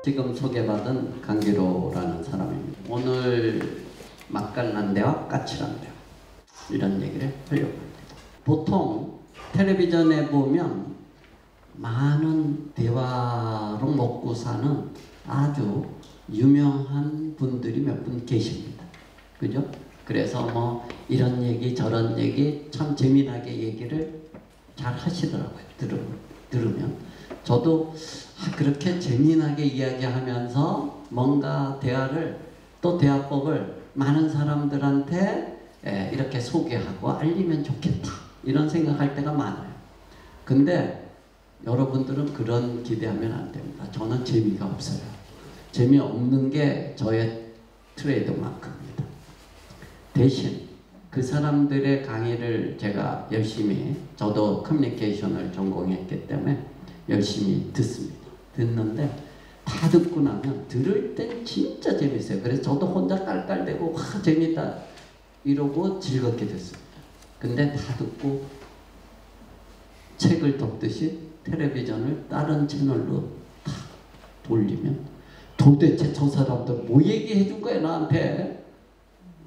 지금 소개받은 강기로라는 사람입니다. 오늘 맛깔난 대화, 까칠한 대화 이런 얘기를 하려고 합니다. 보통 텔레비전에 보면 많은 대화로 먹고 사는 아주 유명한 분들이 몇 분 계십니다. 그죠? 그래서 뭐 이런 얘기 저런 얘기 참 재미나게 얘기를 잘 하시더라고요. 들으면 저도 그렇게 재미나게 이야기하면서 뭔가 대화를 또 대화법을 많은 사람들한테 이렇게 소개하고 알리면 좋겠다 이런 생각할 때가 많아요. 근데 여러분들은 그런 기대하면 안 됩니다. 저는 재미가 없어요. 재미없는 게 저의 트레이드마크입니다. 대신 그 사람들의 강의를 제가 열심히, 저도 커뮤니케이션을 전공했기 때문에 열심히 듣습니다. 듣는데 다 듣고 나면 들을 땐 진짜 재밌어요. 그래서 저도 혼자 깔깔대고 와 재밌다 이러고 즐겁게 듣습니다. 근데 다 듣고 책을 덮듯이 텔레비전을 다른 채널로 다 돌리면 도대체 저 사람들 뭐 얘기해 준 거야 나한테.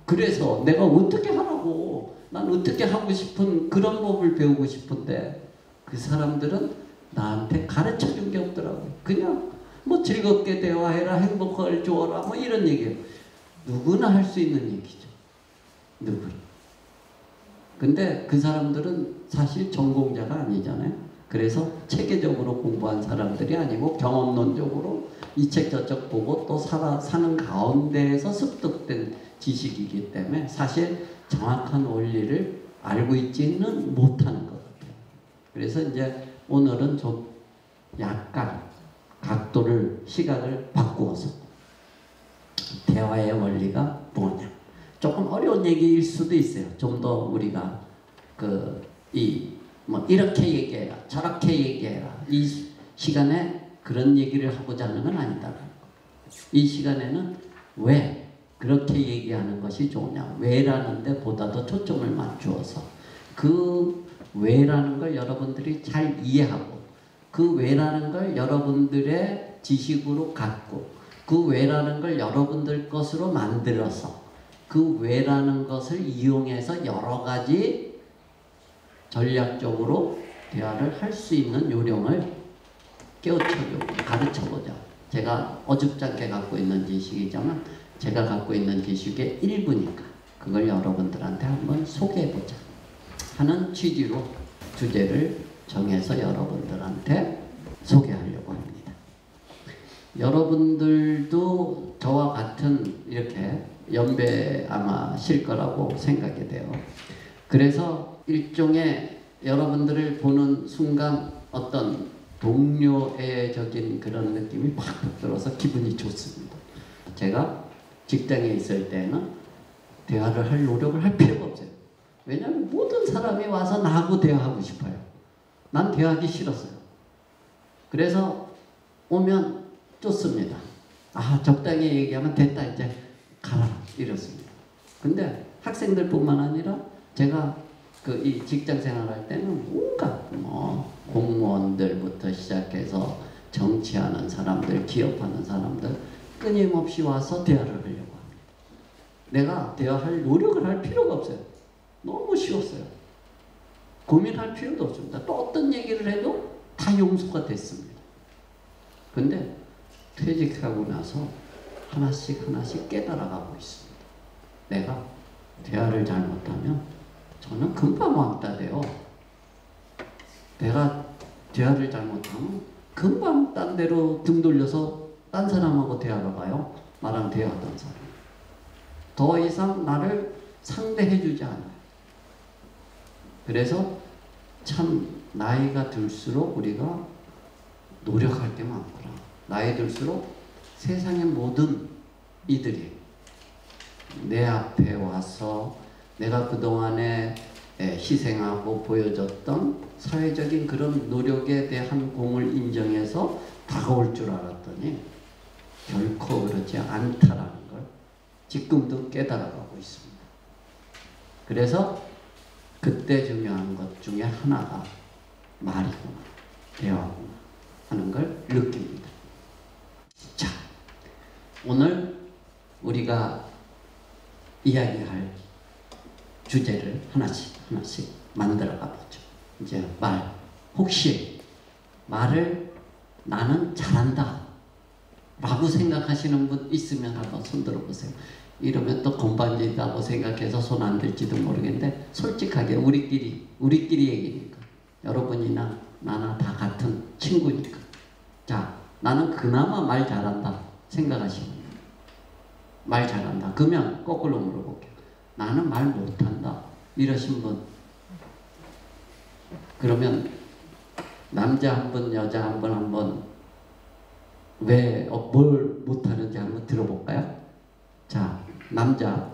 그래서 내가 어떻게 하라고, 난 어떻게 하고 싶은 그런 법을 배우고 싶은데 그 사람들은 나한테 가르쳐 준 게 없더라고요. 그냥 뭐 즐겁게 대화해라, 행복을 주어라 뭐 이런 얘기예요. 누구나 할 수 있는 얘기죠. 누구나. 근데 그 사람들은 사실 전공자가 아니잖아요. 그래서 체계적으로 공부한 사람들이 아니고 경험론적으로 이 책 저책 보고 또 사는 가운데에서 습득된 지식이기 때문에 사실 정확한 원리를 알고 있지는 못하는 것 같아요. 그래서 이제 오늘은 좀 약간 각도를, 시각을 바꾸어서 대화의 원리가 뭐냐. 조금 어려운 얘기일 수도 있어요. 좀 더 우리가 뭐 이렇게 얘기해라, 저렇게 얘기해라. 이 시간에 그런 얘기를 하고자 하는 건 아니다라는 거. 이 시간에는 왜 그렇게 얘기하는 것이 좋으냐, 왜라는 데 보다 더 초점을 맞추어서 그 왜라는 걸 여러분들이 잘 이해하고 그 왜라는 걸 여러분들의 지식으로 갖고 그 왜라는 걸 여러분들 것으로 만들어서 그 왜라는 것을 이용해서 여러 가지 전략적으로 대화를 할 수 있는 요령을 깨우쳐주고 가르쳐보자. 제가 어줍지 않게 갖고 있는 지식이지만 제가 갖고 있는 지식의 일부니까 그걸 여러분들한테 한번 소개해보자 하는 취지로 주제를 정해서 여러분들한테 소개하려고 합니다. 여러분들도 저와 같은 이렇게 연배 아마 실 거라고 생각이 돼요. 그래서 일종의 여러분들을 보는 순간 어떤 동료애적인 그런 느낌이 팍 들어서 기분이 좋습니다. 제가 직장에 있을 때는 대화를 할 노력을 할 필요가 없어요. 왜냐하면 모든 사람이 와서 나하고 대화하고 싶어요. 난 대화하기 싫었어요. 그래서 오면 좋습니다. 아, 적당히 얘기하면 됐다, 이제 가라 이렇습니다. 근데 학생들뿐만 아니라 제가 이 직장 생활할 때는 온갖 뭐 공무원들부터 시작해서 정치하는 사람들, 기업하는 사람들 끊임없이 와서 대화를 하려고 합니다. 내가 대화할 노력을 할 필요가 없어요. 너무 쉬웠어요. 고민할 필요도 없습니다. 또 어떤 얘기를 해도 다 용서가 됐습니다. 근데 퇴직하고 나서 하나씩 깨달아가고 있습니다. 내가 대화를 잘못하면 저는 금방 왕따 돼요. 내가 대화를 잘못하면 금방 딴 데로 등 돌려서 딴 사람하고 대화를 가요. 나랑 대화하던 사람. 더 이상 나를 상대해주지 않아요. 그래서 참 나이가 들수록 우리가 노력할 게 많구나. 나이 들수록 세상의 모든 이들이 내 앞에 와서 내가 그동안에 희생하고 보여줬던 사회적인 그런 노력에 대한 공을 인정해서 다가올 줄 알았더니 결코 그렇지 않다라는 걸 지금도 깨달아가고 있습니다. 그래서 그때 중요한 것 중에 하나가 말이구나, 대화구나 하는 걸 느낍니다. 자, 이야기할 주제를 하나씩 만들어가 보죠. 이제 혹시 말을 나는 잘한다 라고 생각하시는 분 있으면 한번 손 들어보세요. 이러면 또 건반지다고 생각해서 손 안 들지도 모르겠는데 솔직하게 우리끼리 얘기니까 여러분이나 나나 다 같은 친구니까 자 나는 그나마 말 잘한다 생각하시면 말 잘한다 그러면 거꾸로 물어볼게요. 나는 말 못한다 이러신 분 그러면 남자 한 분 여자 한 분 한번 왜 뭘 못하는지 한번 들어볼까요? 자 남자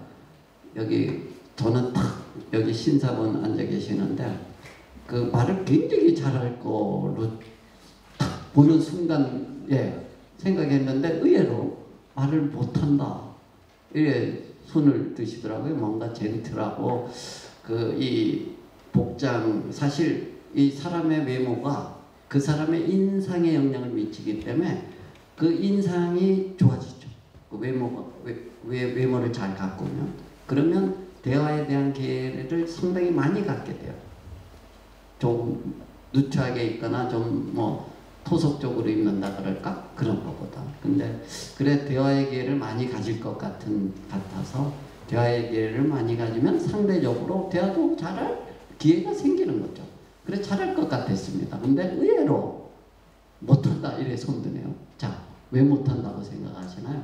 여기 저는 딱 여기 신사분 앉아 계시는데 그 말을 굉장히 잘할 거로 딱 보는 순간에 생각했는데 의외로 말을 못한다 이래 손을 드시더라고요. 뭔가 젠틀하고 이 복장 사실 이 사람의 외모가 그 사람의 인상에 영향을 미치기 때문에 그 인상이 좋아지죠. 그 외모를 잘 가꾸면 그러면 대화에 대한 기회를 상당히 많이 갖게 돼요. 좀 누추하게 입거나 좀 토속적으로 입는다 그럴까? 그런 것보다. 근데 그래 대화의 기회를 많이 가질 것 같아서 대화의 기회를 많이 가지면 상대적으로 대화도 잘할 기회가 생기는 거죠. 그래 잘할 것 같았습니다. 근데 의외로 못한다 이래 손드네요. 자, 왜 못한다고 생각하시나요?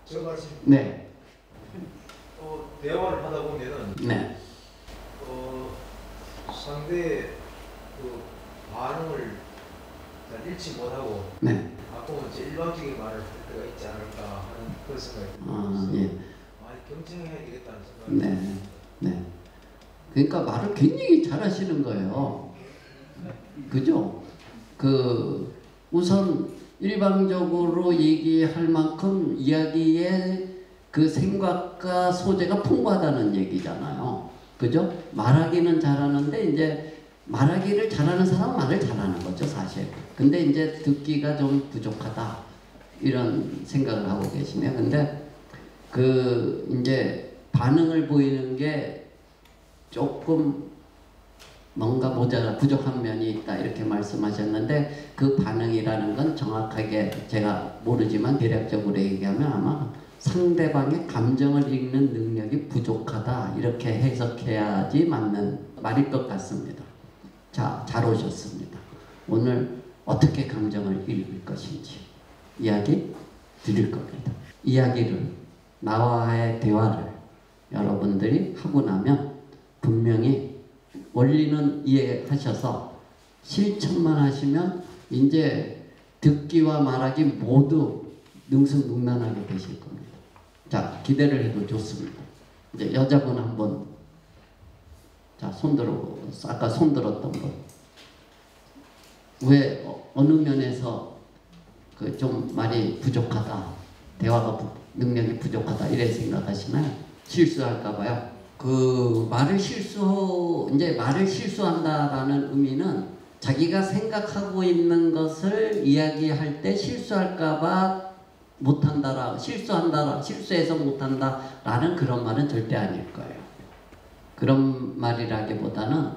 제가 지금 네. 대화를 하다 보면은 네. 상대의 그 반응을 잘 잃지 못하고 네. 가끔은 이제 일방적인 말을 할 때가 있지 않을까 하는 그런 생각이 아, 들어서 예. 많이 경쟁해야 되겠다는 생각이 네. 네. 그러니까 말을 굉장히 잘하시는 거예요. 그죠? 우선 일방적으로 얘기할 만큼 이야기의 그 생각과 소재가 풍부하다는 얘기잖아요. 그죠? 말하기는 잘하는데 이제 말하기를 잘하는 사람은 말을 잘하는 거죠, 사실. 근데 이제 듣기가 좀 부족하다. 이런 생각을 하고 계시네요. 근데 이제 반응을 보이는 게 조금 뭔가 부족한 면이 있다 이렇게 말씀하셨는데 그 반응이라는 건 정확하게 제가 모르지만 대략적으로 얘기하면 아마 상대방의 감정을 읽는 능력이 부족하다 이렇게 해석해야지 맞는 말일 것 같습니다. 자, 잘 오셨습니다. 오늘 어떻게 감정을 읽을 것인지 이야기 드릴 겁니다. 이야기를 나와의 대화를 여러분들이 하고 나면 분명히 원리는 이해하셔서 실천만 하시면 이제 듣기와 말하기 모두 능수능란하게 되실 겁니다. 자, 기대를 해도 좋습니다. 이제 여자분 한번 자, 아까 손 들었던 분. 왜 어느 면에서 좀 말이 부족하다, 대화가 능력이 부족하다 이래 생각하시나요? 실수할까 봐요. 말을 실수한다라는 의미는 자기가 생각하고 있는 것을 이야기할 때 실수할까봐 실수해서 못한다라는 그런 말은 절대 아닐 거예요. 그런 말이라기보다는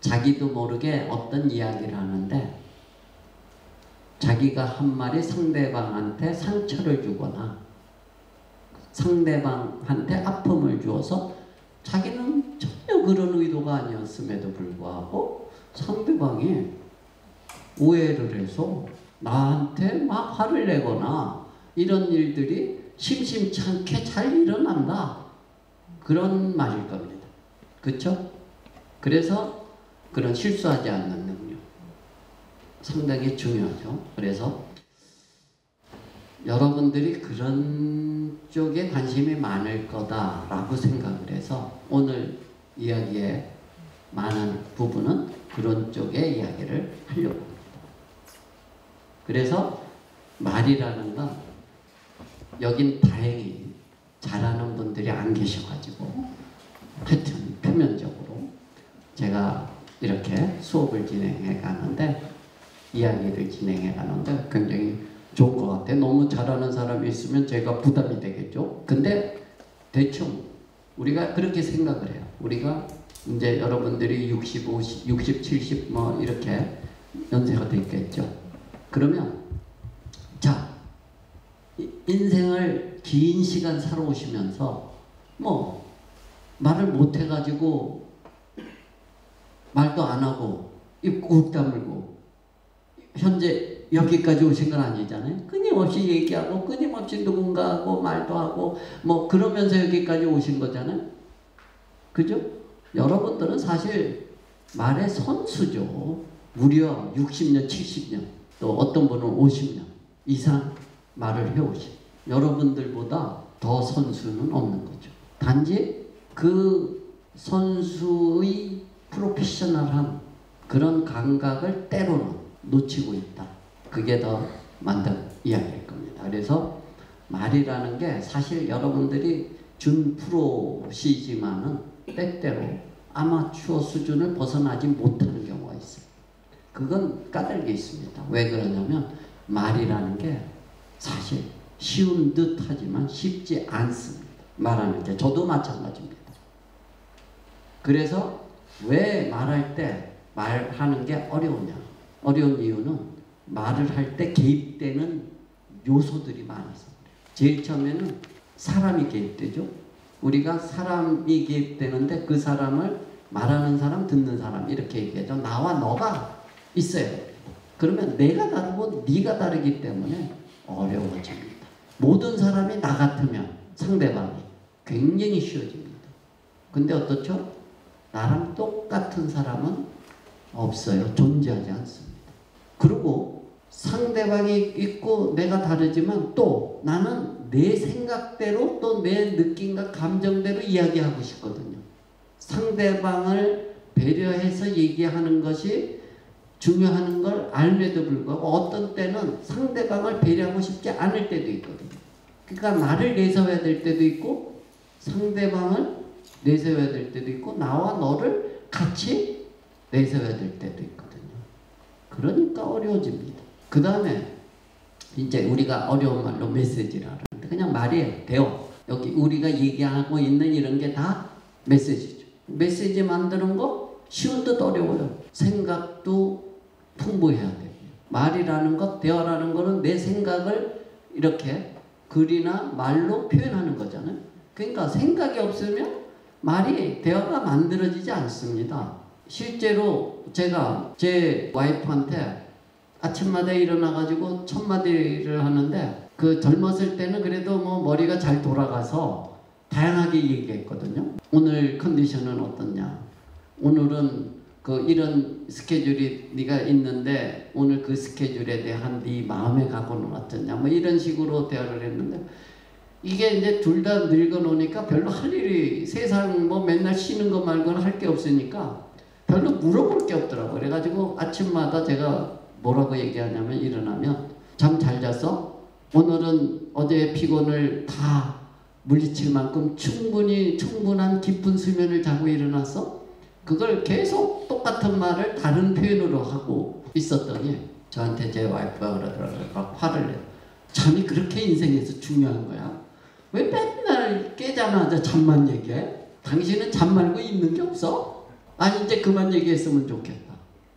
자기도 모르게 어떤 이야기를 하는데 자기가 한 말이 상대방한테 상처를 주거나 상대방한테 아픔을 주어서 자기는 전혀 그런 의도가 아니었음에도 불구하고 상대방이 오해를 해서 나한테 막 화를 내거나 이런 일들이 심심치 않게 잘 일어난다. 그런 말일 겁니다. 그렇죠? 그래서 그런 실수하지 않는 능력 상당히 중요하죠. 그래서 여러분들이 그런 쪽에 관심이 많을 거다라고 생각을 해서 오늘 이야기의 많은 부분은 그런 쪽의 이야기를 하려고 합니다. 그래서 말이라는 건 여긴 다행히 잘하는 분들이 안 계셔가지고 하여튼 표면적으로 제가 이렇게 수업을 진행해 가는데 이야기를 진행해 가는데 굉장히 좋을 것 같아요. 너무 잘하는 사람이 있으면 제가 부담이 되겠죠. 근데 대충 우리가 그렇게 생각을 해요. 우리가 이제 여러분들이 60, 50, 60, 70 뭐 이렇게 연세가 됐겠죠. 그러면 자, 인생을 긴 시간 살아오시면서 뭐 말을 못 해가지고 말도 안 하고 입 꾹 다물고 현재 여기까지 오신 건 아니잖아요. 끊임없이 얘기하고 끊임없이 누군가하고 말도 하고 뭐 그러면서 여기까지 오신 거잖아요. 그죠? 여러분들은 사실 말의 선수죠. 무려 60년, 70년 또 어떤 분은 50년 이상 말을 해오신 여러분들보다 더 선수는 없는 거죠. 단지 그 선수의 프로페셔널한 그런 감각을 때로는 놓치고 있다. 그게 더 맞는 이야기일 겁니다. 그래서 말이라는 게 사실 여러분들이 준 프로시지만은 때때로 아마추어 수준을 벗어나지 못하는 경우가 있어요. 그건 까닭이 있습니다. 왜 그러냐면 말이라는 게 사실 쉬운 듯 하지만 쉽지 않습니다. 말하는 게 저도 마찬가지입니다. 그래서 왜 말할 때 말하는 게 어려우냐? 어려운 이유는 말을 할 때 개입되는 요소들이 많아서 그래요. 제일 처음에는 사람이 개입되죠. 우리가 사람이 개입되는데 그 사람을 말하는 사람, 듣는 사람 이렇게 얘기하죠. 나와 너가 있어야 돼요. 그러면 내가 다르고 네가 다르기 때문에 어려워집니다. 모든 사람이 나 같으면 상대방이 굉장히 쉬워집니다. 근데 어떻죠? 나랑 똑같은 사람은 없어요. 존재하지 않습니다. 그리고 상대방이 있고 내가 다르지만 또 나는 내 생각대로 또 내 느낌과 감정대로 이야기하고 싶거든요. 상대방을 배려해서 얘기하는 것이 중요한 걸 알매도 불구하고 어떤 때는 상대방을 배려하고 싶지 않을 때도 있거든요. 그러니까 나를 내세워야 될 때도 있고 상대방을 내세워야 될 때도 있고 나와 너를 같이 내세워야 될 때도 있거든요. 그러니까 어려워집니다. 그 다음에 이제 우리가 어려운 말로 메시지를 하는데 그냥 말이에요. 대화. 여기 우리가 얘기하고 있는 이런 게 다 메시지죠. 메시지 만드는 거 쉬운 듯 어려워요. 생각도 풍부해야 돼요. 말이라는 것, 대화라는 거는 내 생각을 이렇게 글이나 말로 표현하는 거잖아요. 그러니까 생각이 없으면 말이 대화가 만들어지지 않습니다. 실제로 제가 제 와이프한테 아침마다 일어나가지고 첫 마디를 하는데 그 젊었을 때는 그래도 뭐 머리가 잘 돌아가서 다양하게 얘기했거든요. 오늘 컨디션은 어떻냐? 오늘은 그 이런 스케줄이 네가 있는데 오늘 그 스케줄에 대한 네 마음의 각오는 어떠냐? 뭐 이런 식으로 대화를 했는데 이게 이제 둘 다 늙어 놓으니까 별로 할 일이 세상 뭐 맨날 쉬는 거 말고는 할 게 없으니까 별로 물어볼 게 없더라고요. 그래가지고 아침마다 제가 뭐라고 얘기하냐면 일어나면 잠 잘 잤어? 오늘은 어제의 피곤을 다 물리칠 만큼 충분한 깊은 수면을 자고 일어났어? 그걸 계속 똑같은 말을 다른 표현으로 하고 있었더니 저한테 제 와이프가 그러더라고요. 막 화를 내요. 잠이 그렇게 인생에서 중요한 거야? 왜 맨날 깨자마자 잠만 얘기해? 당신은 잠 말고 있는 게 없어? 아니 이제 그만 얘기했으면 좋겠다.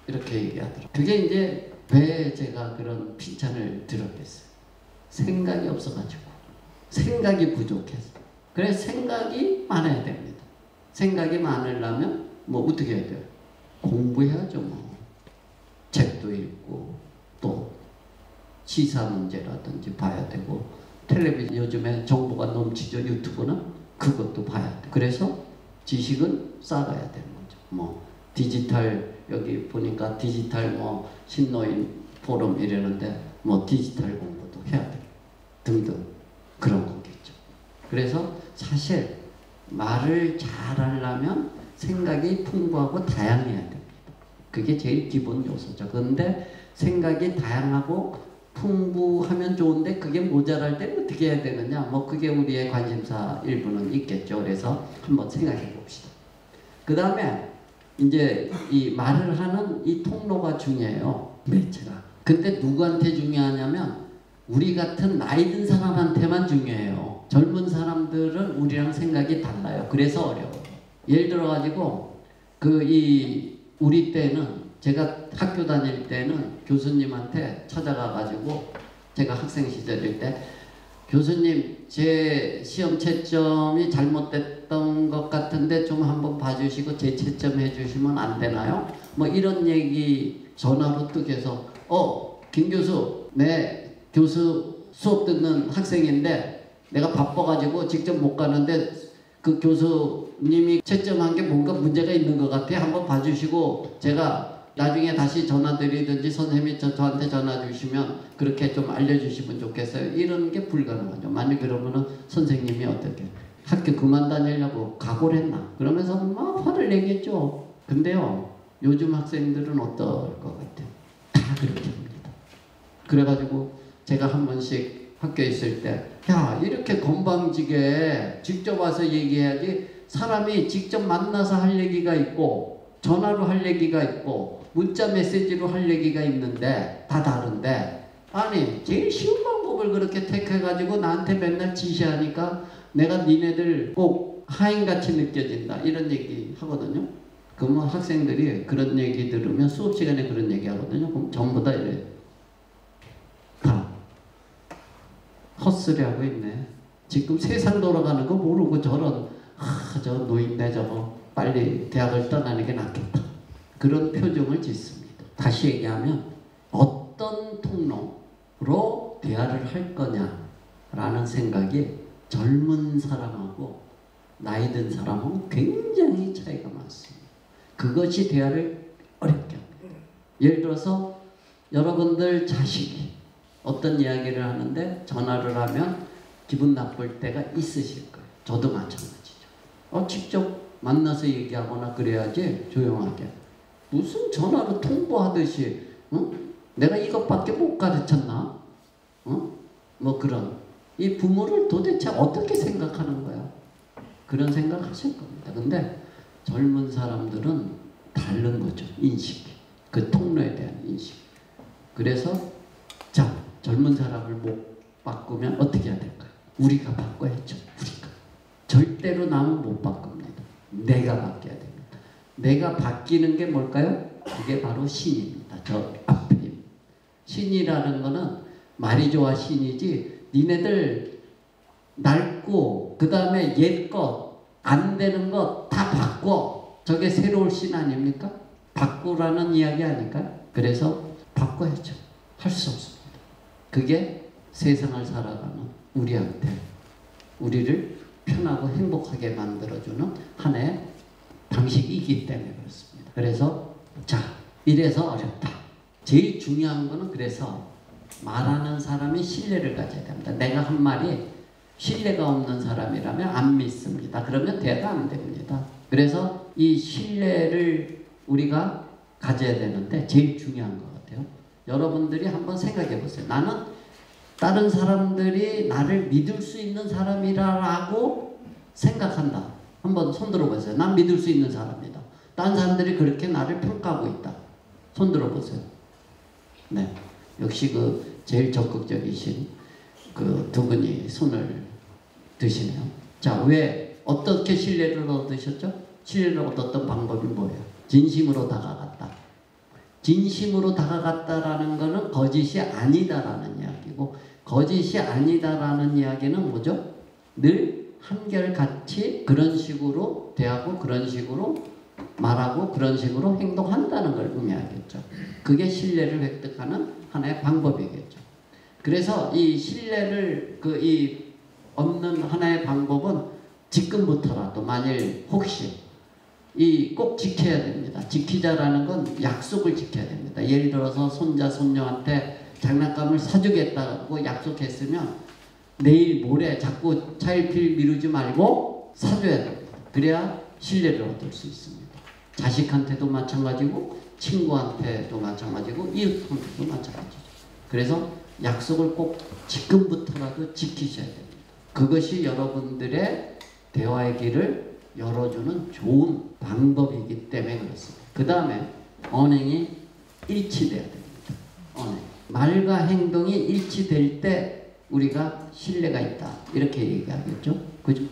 이렇게 얘기하더라고요. 그게 이제 왜 제가 그런 칭찬을 들었겠어요. 생각이 없어가지고. 생각이 부족해서. 그래서 생각이 많아야 됩니다. 생각이 많으려면 뭐 어떻게 해야 돼요? 공부해야죠 뭐. 책도 읽고 또 시사 문제라든지 봐야 되고 텔레비전 요즘에 정보가 넘치죠. 유튜브는 그것도 봐야 돼. 그래서 지식은 쌓아가야 되는 거죠. 뭐 디지털 여기 보니까 디지털 뭐 신노인 포럼 이러는데 뭐 디지털 공부도 해야 돼. 등등 그런 거겠죠. 그래서 사실 말을 잘하려면 생각이 풍부하고 다양해야 됩니다. 그게 제일 기본 요소죠. 그런데 생각이 다양하고 풍부하면 좋은데 그게 모자랄 때 어떻게 해야 되느냐? 뭐 그게 우리의 관심사 일부는 있겠죠. 그래서 한번 생각해 봅시다. 그 다음에 이제 이 말을 하는 이 통로가 중요해요. 매체가. 근데 누구한테 중요하냐면 우리 같은 나이 든 사람한테만 중요해요. 젊은 사람들은 우리랑 생각이 달라요. 그래서 어려워요. 예를 들어 가지고 우리 때는 제가 학교 다닐 때는 교수님한테 찾아가 가지고 제가 학생 시절일 때 교수님 제 시험 채점이 잘못됐던 것 같은데 좀 한번 봐주시고 재채점 해주시면 안 되나요? 뭐 이런 얘기 전화로 뚝해서 김 교수 내 교수 수업 듣는 학생인데 내가 바빠가지고 직접 못 가는데 그 교수님이 채점한 게 뭔가 문제가 있는 것 같아. 한번 봐주시고 제가 나중에 다시 전화드리든지 선생님이 저한테 전화 주시면 그렇게 좀 알려주시면 좋겠어요. 이런 게 불가능하죠. 만약 그러면은 선생님이 어떻게 학교 그만 다니려고 각오를 했나? 그러면서 막 화를 내겠죠. 근데요, 요즘 학생들은 어떨 것 같아요? 다 그렇게 합니다. 그래가지고 제가 한 번씩 학교에 있을 때 야, 이렇게 건방지게 직접 와서 얘기해야지. 사람이 직접 만나서 할 얘기가 있고 전화로 할 얘기가 있고 문자 메시지로 할 얘기가 있는데 다 다른데, 아니 제일 쉬운 방법을 그렇게 택해가지고 나한테 맨날 지시하니까 내가 니네들 꼭 하인같이 느껴진다 이런 얘기 하거든요. 그러면 학생들이 그런 얘기 들으면 수업 시간에 그런 얘기 하거든요. 그럼 전부 다 이래, 다 헛소리 하고 있네. 지금 세상 돌아가는 거 모르고 저런 저 노인네 저거 빨리 대학을 떠나는 게 낫겠다. 그런 표정을 짓습니다. 다시 얘기하면 어떤 통로로 대화를 할 거냐라는 생각이 젊은 사람하고 나이 든 사람하고 굉장히 차이가 많습니다. 그것이 대화를 어렵게 합니다. 예를 들어서 여러분들 자식이 어떤 이야기를 하는데 전화를 하면 기분 나쁠 때가 있으실 거예요. 저도 마찬가지죠. 직접 만나서 얘기하거나 그래야지 조용하게. 무슨 전화로 통보하듯이 내가 이것밖에 못 가르쳤나? 뭐 그런. 이 부모를 도대체 어떻게 생각하는 거야? 그런 생각 하실 겁니다. 근데 젊은 사람들은 다른 거죠. 인식이. 그 통로에 대한 인식. 그래서 자, 젊은 사람을 못 바꾸면 어떻게 해야 될까요? 우리가 바꿔야죠. 우리가. 절대로 남은 못 바꿉니다. 내가 바뀌어야 됩니다. 내가 바뀌는 게 뭘까요? 그게 바로 신입니다. 저 앞에. 신이라는 거는 말이 좋아 신이지, 니네들 낡고 그 다음에 옛것 안 되는 것 다 바꿔. 저게 새로운 신 아닙니까? 바꾸라는 이야기 아닐까요? 그래서 바꿔야죠. 할 수 없습니다. 그게 세상을 살아가는 우리한테, 우리를 편하고 행복하게 만들어주는 하나의 방식이기 때문에 그렇습니다. 그래서 자, 이래서 어렵다. 제일 중요한 거는 그래서 말하는 사람이 신뢰를 가져야 됩니다. 내가 한 말이 신뢰가 없는 사람이라면 안 믿습니다. 그러면 대화가 안 됩니다. 그래서 이 신뢰를 우리가 가져야 되는데 제일 중요한 것 같아요. 여러분들이 한번 생각해 보세요. 나는 다른 사람들이 나를 믿을 수 있는 사람이라고 생각한다. 한번 손 들어보세요. 난 믿을 수 있는 사람이다. 다른 사람들이 그렇게 나를 평가하고 있다. 손 들어보세요. 네, 역시 그 제일 적극적이신 그 두 분이 손을 드시네요. 자, 왜 어떻게 신뢰를 얻으셨죠? 신뢰를 얻었던 방법이 뭐예요? 진심으로 다가갔다. 진심으로 다가갔다라는 것은 거짓이 아니다라는 이야기고, 거짓이 아니다라는 이야기는 뭐죠? 늘 한결같이 그런 식으로 대하고 그런 식으로 말하고 그런 식으로 행동한다는 걸 의미하겠죠. 그게 신뢰를 획득하는 하나의 방법이겠죠. 그래서 이 신뢰를 얻는 하나의 방법은 지금부터라도 만일 혹시 꼭 지켜야 됩니다. 지키자라는 건 약속을 지켜야 됩니다. 예를 들어서 손자 손녀한테 장난감을 사주겠다고 약속했으면 내일 모레 자꾸 차일피일 미루지 말고 사줘야 됩니다. 그래야 신뢰를 얻을 수 있습니다. 자식한테도 마찬가지고 친구한테도 마찬가지고 이웃한테도 마찬가지죠. 그래서 약속을 꼭 지금부터라도 지키셔야 됩니다. 그것이 여러분들의 대화의 길을 열어주는 좋은 방법이기 때문에 그렇습니다. 그 다음에 언행이 일치돼야 됩니다. 언행. 말과 행동이 일치될 때 우리가 신뢰가 있다. 이렇게 얘기하겠죠. 그죠?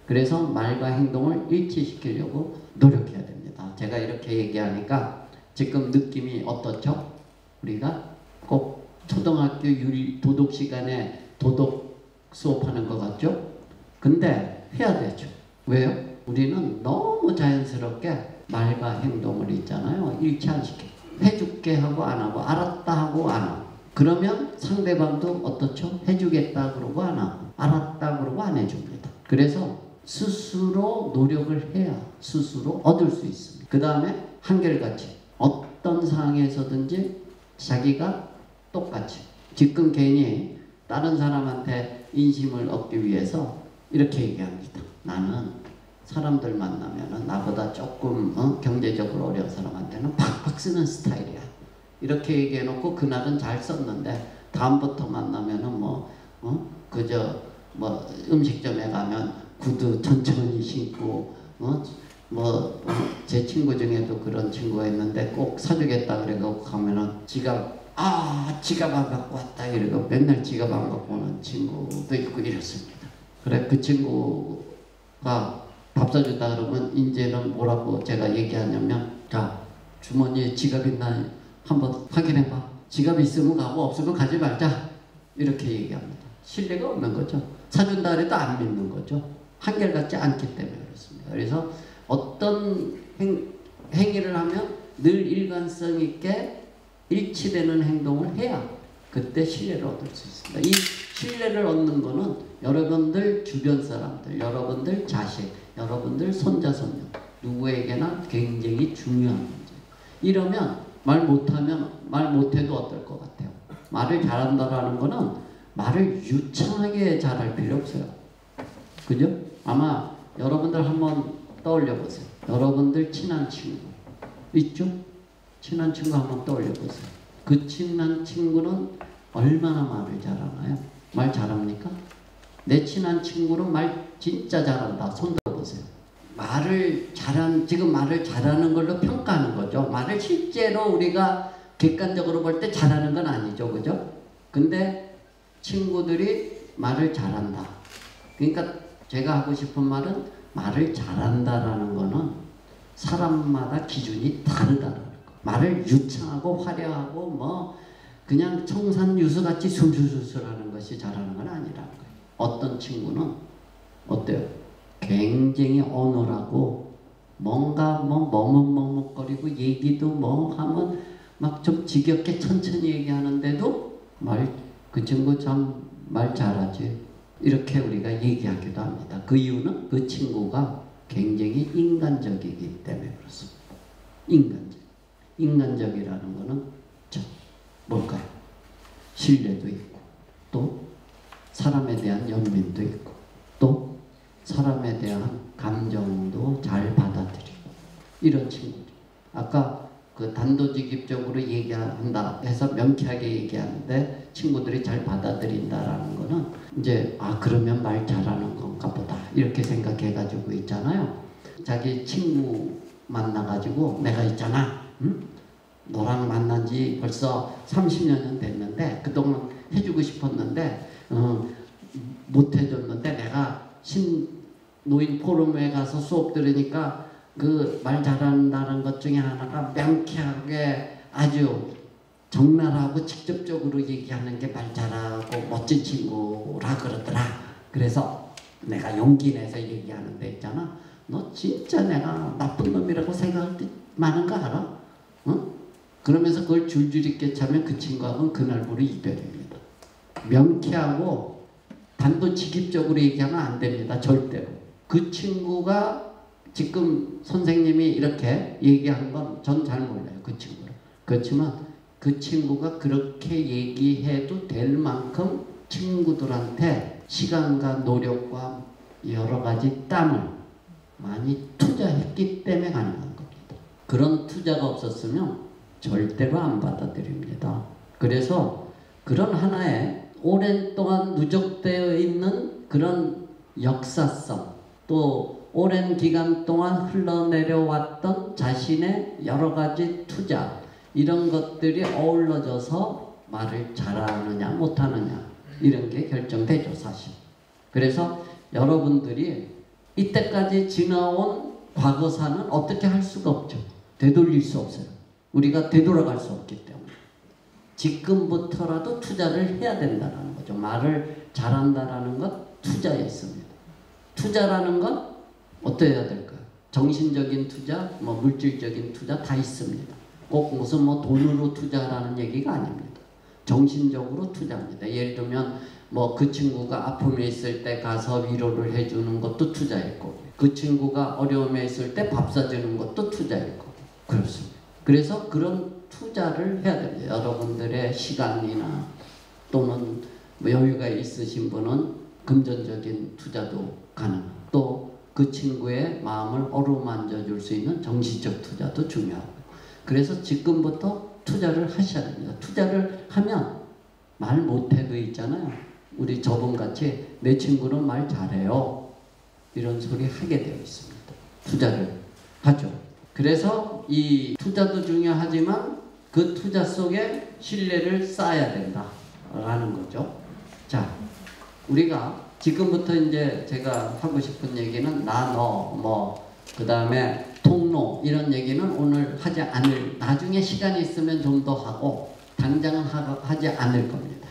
그래서 말과 행동을 일치시키려고 노력해야 됩니다. 제가 이렇게 얘기하니까 지금 느낌이 어떻죠? 우리가 꼭 초등학교 도덕 시간에 도덕 수업하는 것 같죠? 근데 해야 되죠. 왜요? 우리는 너무 자연스럽게 말과 행동을 있잖아요. 일치 안 시켜. 해줄게 하고 안 하고, 알았다 하고 안 하고. 그러면 상대방도 어떻죠? 해주겠다 그러고 안 하고, 알았다 그러고 안 해줍니다. 그래서 스스로 노력을 해야 스스로 얻을 수 있습니다. 그 다음에 한결같이 어떤 상황에서든지 자기가 똑같이, 지금 괜히 다른 사람한테 인심을 얻기 위해서 이렇게 얘기합니다. 나는 사람들 만나면은 나보다 조금 경제적으로 어려운 사람한테는 팍팍 쓰는 스타일이야. 이렇게 얘기해놓고 그날은 잘 썼는데 다음부터 만나면은 그저 음식점에 가면 구두 천천히 신고 제 친구 중에도 그런 친구가 있는데 꼭 사주겠다 그래서 가면은 지갑 안 갖고 왔다 이러고 맨날 지갑 안 갖고 오는 친구도 있고 이렇습니다. 그래 그 친구가 밥 사준다 그러면 이제는 뭐라고 제가 얘기하냐면, 자 주머니에 지갑 있나 한번 확인해봐. 지갑 있으면 가고 없으면 가지 말자. 이렇게 얘기합니다. 신뢰가 없는 거죠. 사준다 그래도 안 믿는 거죠. 한결같지 않기 때문에 그렇습니다. 그래서 어떤 행위를 하면 늘 일관성 있게 일치되는 행동을 해야 그때 신뢰를 얻을 수 있습니다. 이 신뢰를 얻는 거는 여러분들 주변 사람들, 여러분들 자식, 여러분들 손자, 손녀 누구에게나 굉장히 중요한 문제예요. 이러면 말 못해도 어떨 것 같아요? 말을 잘한다라는 거는 말을 유창하게 잘할 필요 없어요. 그죠? 아마 여러분들 한번 떠올려 보세요. 여러분들 친한 친구 있죠? 친한 친구 한번 떠올려 보세요. 그 친한 친구는 얼마나 말을 잘하나요? 말 잘합니까? 내 친한 친구는 말 진짜 잘한다. 손 들어보세요. 지금 말을 잘하는 걸로 평가하는 거죠. 말을 실제로 우리가 객관적으로 볼 때 잘하는 건 아니죠. 그죠? 근데 친구들이 말을 잘한다. 그러니까 제가 하고 싶은 말은 말을 잘한다라는 거는 사람마다 기준이 다르다라는 거. 말을 유창하고 화려하고 그냥 청산유수같이 술술술술하는 것이 잘하는 건 아니라는 거예요. 어떤 친구는 어때요? 굉장히 어눌하고 뭔가 머뭇머뭇거리고 얘기도 하면 막 좀 지겹게 천천히 얘기하는데도 그 친구 참 말 잘하지. 이렇게 우리가 얘기하기도 합니다. 그 이유는 그 친구가 굉장히 인간적이기 때문에 그렇습니다. 인간적이라는 거는 뭘까요? 신뢰도 있고 또 사람에 대한 연민도 있고 또 사람에 대한 감정도 잘 받아들이고 이런 친구죠. 아까 그 단도직입적으로 얘기한다 해서 명쾌하게 얘기하는데 친구들이 잘 받아들인다라는 거는 이제 그러면 말 잘하는 건가 보다 이렇게 생각해가지고 있잖아요. 자기 친구 만나가지고 내가 있잖아, 너랑 만난 지 벌써 30년은 됐는데 그동안 해주고 싶었는데 못 해줬는데 내가 노인 포럼에 가서 수업 들으니까 그 말 잘한다는 것 중에 하나가 명쾌하게 아주 적나라하고 직접적으로 얘기하는 게 말 잘하고 멋진 친구라 그러더라. 그래서 내가 용기 내서 얘기하는 데 있잖아. 너 진짜 내가 나쁜 놈이라고 생각할 때 많은 거 알아? 그러면서 그걸 줄줄이 깨차면 그 친구하고는 그날부로 이별입니다. 명쾌하고 단도직입적으로 얘기하면 안 됩니다. 절대로. 그 친구가 지금 선생님이 이렇게 얘기한 건 전 잘 몰라요. 그 친구를. 그렇지만 그 친구가 그렇게 얘기해도 될 만큼 친구들한테 시간과 노력과 여러 가지 땀을 많이 투자했기 때문에 가능한 겁니다. 그런 투자가 없었으면 절대로 안 받아들입니다. 그래서 그런 하나의 오랜 동안 누적되어 있는 그런 역사성 또 오랜 기간 동안 흘러내려왔던 자신의 여러 가지 투자 이런 것들이 어우러져서 말을 잘하느냐 못하느냐 이런 게 결정되죠 사실. 그래서 여러분들이 이때까지 지나온 과거사는 어떻게 할 수가 없죠. 되돌릴 수 없어요. 우리가 되돌아갈 수 없기 때문에 지금부터라도 투자를 해야 된다는 거죠. 말을 잘한다라는 것 투자에 있습니다. 투자라는 건 어떠해야 될까요? 정신적인 투자, 뭐 물질적인 투자 다 있습니다. 꼭 무슨 뭐 돈으로 투자라는 얘기가 아닙니다. 정신적으로 투자입니다. 예를 들면 뭐 그 친구가 아픔에 있을 때 가서 위로를 해주는 것도 투자일 거고, 그 친구가 어려움에 있을 때 밥 사주는 것도 투자일 거고, 그렇습니다. 그래서 그런 투자를 해야 됩니다. 여러분들의 시간이나 또는 뭐 여유가 있으신 분은 금전적인 투자도 가능하고, 또 그 친구의 마음을 어루만져 줄 수 있는 정신적 투자도 중요하고, 그래서 지금부터 투자를 하셔야 됩니다. 투자를 하면 말 못해도 있잖아요. 우리 저분같이 내 친구는 말 잘해요. 이런 소리 하게 되어 있습니다. 투자를 하죠. 그래서 이 투자도 중요하지만 그 투자 속에 신뢰를 쌓아야 된다라는 거죠. 자, 우리가 지금부터 이제 제가 하고 싶은 얘기는 나, 너, 뭐 그 다음에 통로 이런 얘기는 오늘 하지 않을, 나중에 시간이 있으면 좀 더 하고 당장은 하지 않을 겁니다.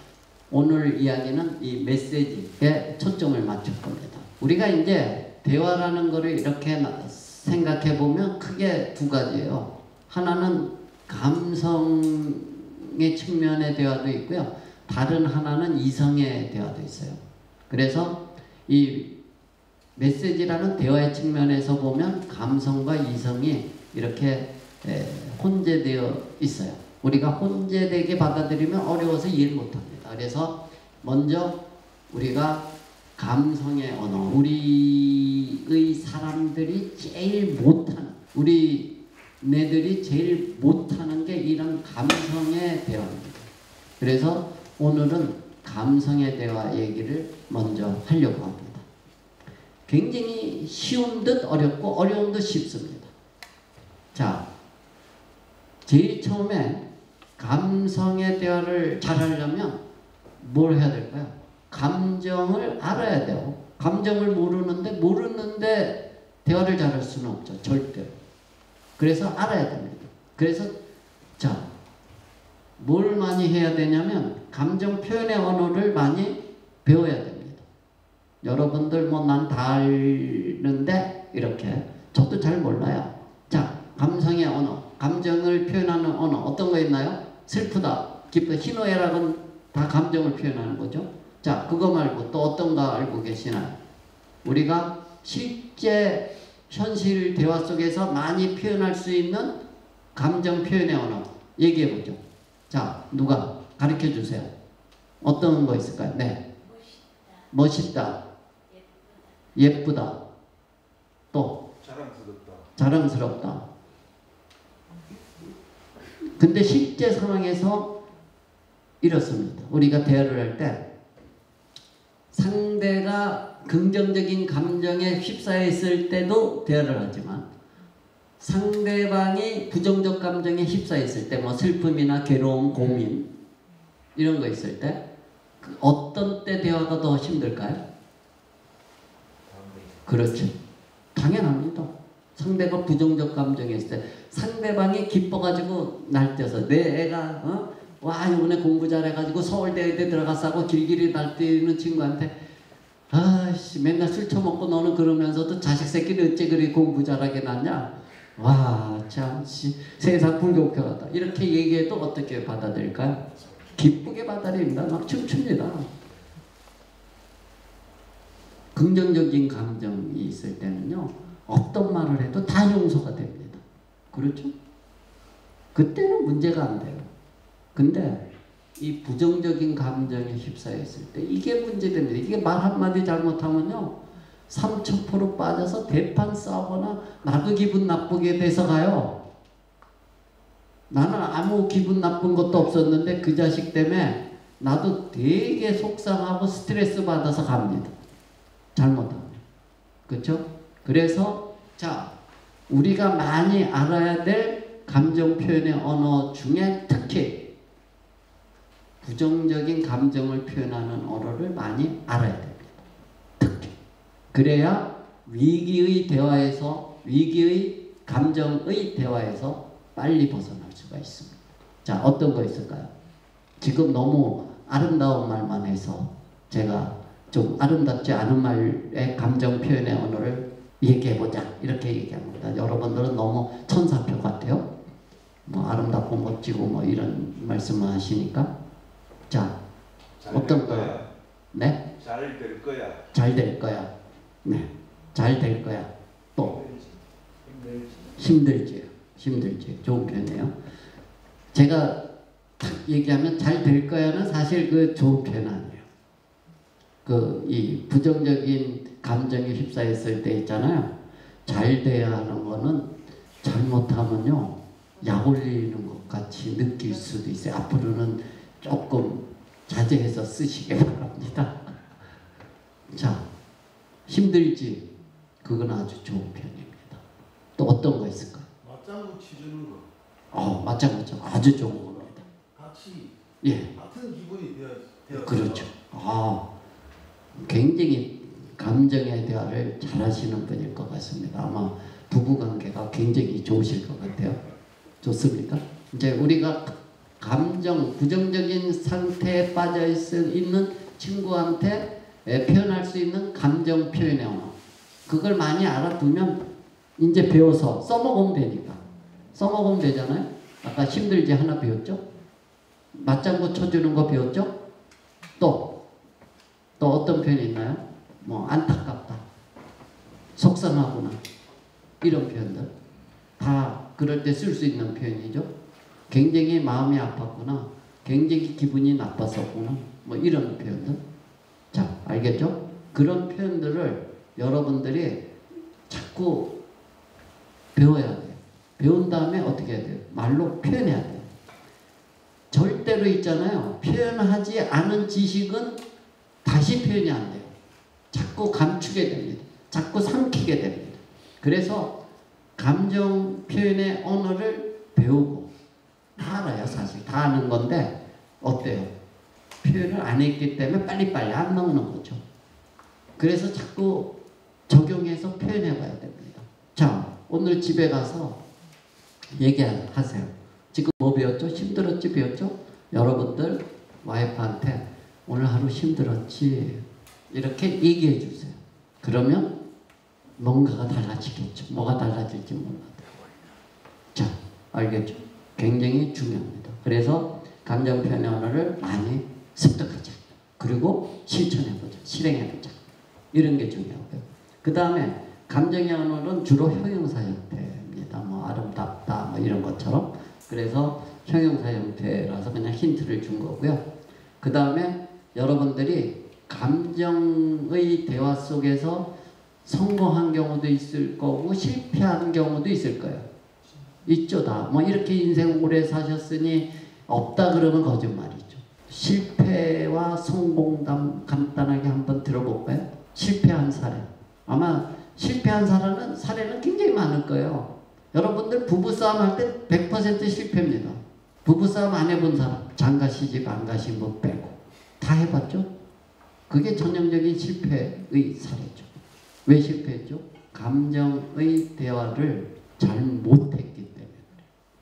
오늘 이야기는 이 메시지에 초점을 맞출 겁니다. 우리가 이제 대화라는 거를 이렇게 생각해 보면 크게 두 가지예요. 하나는 감성의 측면의 대화도 있고요. 다른 하나는 이성의 대화도 있어요. 그래서 이 메시지라는 대화의 측면에서 보면 감성과 이성이 이렇게 혼재되어 있어요. 우리가 혼재되게 받아들이면 어려워서 이해를 못합니다. 그래서 먼저 우리가 감성의 언어, 우리의 사람들이 제일 못하는, 우리네들이 제일 못하는 게 이런 감성의 대화입니다. 그래서 오늘은 감성의 대화 얘기를 먼저 하려고 합니다. 굉장히 쉬운 듯 어렵고 어려운 듯 쉽습니다. 자, 제일 처음에 감성의 대화를 잘 하려면 뭘 해야 될까요? 감정을 알아야 돼요. 감정을 모르는데 대화를 잘할 수는 없죠. 절대로. 그래서 알아야 됩니다. 그래서 자, 뭘 많이 해야 되냐면 감정 표현의 언어를 많이 배워야 됩니다. 여러분들 뭐 난 다 알는데 이렇게 저도 잘 몰라요. 자, 감성의 언어, 감정을 표현하는 언어 어떤 거 있나요? 슬프다, 기쁘다, 희노애락은 다 감정을 표현하는 거죠. 자, 그거 말고 또 어떤 거 알고 계시나요? 우리가 실제 현실 대화 속에서 많이 표현할 수 있는 감정 표현의 언어 얘기해 보죠. 자, 누가 가르쳐 주세요. 어떤 거 있을까요? 네. 멋있다. 예쁘다. 또 자랑스럽다. 근데 실제 상황에서 이렇습니다. 우리가 대화를 할 때 상대가 긍정적인 감정에 휩싸여 있을 때도 대화를 하지만 상대방이 부정적 감정에 휩싸여 있을 때, 뭐 슬픔이나 괴로움, 고민 이런 거 있을 때 어떤 때 대화가 더 힘들까요? 그렇죠. 당연합니다. 상대가 부정적 감정이 있을 때 상대방이 기뻐가지고 날뛰어서 내 애가 와 이번에 공부 잘해가지고 서울대에 들어갔어 하고 길길이 날뛰는 친구한테 아씨 맨날 술 처먹고 너는 그러면서도 자식 새끼는 어째 그리 공부 잘하게 났냐? 와 참 세상 불공평하다. 이렇게 얘기해도 어떻게 받아들일까요? 기쁘게 받아들입니다. 막 춤춥니다. 긍정적인 감정이 있을 때는요, 어떤 말을 해도 다 용서가 됩니다. 그렇죠? 그때는 문제가 안 돼요. 근데 이 부정적인 감정에 휩싸여 있을 때 이게 문제됩니다. 이게 말 한마디 잘못하면요, 3000% 빠져서 대판 싸우거나 나도 기분 나쁘게 돼서 가요. 나는 아무 기분 나쁜 것도 없었는데 그 자식 때문에 나도 되게 속상하고 스트레스 받아서 갑니다. 잘못하면. 그렇죠? 그래서 자, 우리가 많이 알아야 될 감정 표현의 언어 중에 특히 부정적인 감정을 표현하는 언어를 많이 알아야 됩니다. 특히. 그래야 위기의 대화에서, 위기의 감정의 대화에서 빨리 벗어날 수가 있습니다. 자, 어떤 거 있을까요? 지금 너무 아름다운 말만 해서 제가 좀 아름답지 않은 말의 감정 표현의 언어를 얘기해보자 이렇게 얘기합니다. 여러분들은 너무 천사표 같아요. 뭐 아름답고 멋지고 뭐 이런 말씀을 하시니까. 자, 어떤 거요? 네? 잘 될 거야. 잘 될 거야. 네, 잘 될 거야. 또 힘들지. 힘들지. 좋은 표현이에요. 제가 탁 얘기하면 잘 될 거야는 사실 그 좋은 표현 아니에요. 이 부정적인 감정에 휩싸였을 때 있잖아요. 잘 돼야 하는 거는 잘못하면요 약 올리는 것 같이 느낄 수도 있어요. 앞으로는 조금 자제해서 쓰시기 바랍니다. 자, 힘들지. 그건 아주 좋은 표현입니다. 또 어떤 거 있을까요? 맞장구 치주는 거. 맞장구 아주 좋은 겁니다. 같이 예. 같은 기분이 되어. 그렇죠. 굉장히 감정의 대화를 잘하시는 분일 것 같습니다. 아마 부부관계가 굉장히 좋으실 것 같아요. 좋습니까? 이제 우리가 감정, 부정적인 상태에 빠져 있는 친구한테 표현할 수 있는 감정 표현의 언어. 그걸 많이 알아두면 이제 배워서 써먹으면 되니까. 써먹으면 되잖아요. 아까 힘들지 하나 배웠죠? 맞장구 쳐주는 거 배웠죠? 또 어떤 표현이 있나요? 뭐 안타깝다, 속상하구나 이런 표현들 다 그럴 때 쓸 수 있는 표현이죠. 굉장히 마음이 아팠구나, 굉장히 기분이 나빴었구나, 뭐 이런 표현들. 자, 알겠죠? 그런 표현들을 여러분들이 자꾸 배워야 돼요. 배운 다음에 어떻게 해야 돼요? 말로 표현해야 돼요. 절대로 있잖아요. 표현하지 않은 지식은 다시 표현이 안 돼요. 자꾸 감추게 됩니다. 자꾸 삼키게 됩니다. 그래서 감정 표현의 언어를 배우고 다 알아요. 사실 다 아는 건데 어때요? 표현을 안 했기 때문에 빨리빨리 안 나오는 거죠. 그래서 자꾸 적용해서 표현해 봐야 됩니다. 자, 오늘 집에 가서 얘기하세요. 지금 뭐 배웠죠? 힘들었지 배웠죠? 여러분들 와이프한테 오늘 하루 힘들었지 이렇게 얘기해 주세요. 그러면 뭔가가 달라지겠죠. 뭐가 달라질지 몰라도. 자, 알겠죠? 굉장히 중요합니다. 그래서 감정 표현의 언어를 많이 습득하자. 그리고 실천해보자. 실행해보자. 이런 게 중요하고요. 그 다음에 감정의 언어는 주로 형용사 형태입니다. 뭐 아름답다 뭐 이런 것처럼. 그래서 형용사 형태라서 그냥 힌트를 준 거고요. 그 다음에 여러분들이 감정의 대화 속에서 성공한 경우도 있을 거고 실패한 경우도 있을 거예요. 있죠 다. 뭐 이렇게 인생 오래 사셨으니 없다 그러면 거짓말이죠. 실패와 성공 간단하게 한번 들어볼까요? 실패한 사례. 아마 실패한 사례는 굉장히 많을 거예요. 여러분들 부부싸움 할 때 100% 실패입니다. 부부싸움 안 해본 사람, 장가 시집 안 가신 분 빼고 다 해봤죠? 그게 전형적인 실패의 사례죠. 왜 실패했죠? 감정의 대화를 잘 못했기 때문에.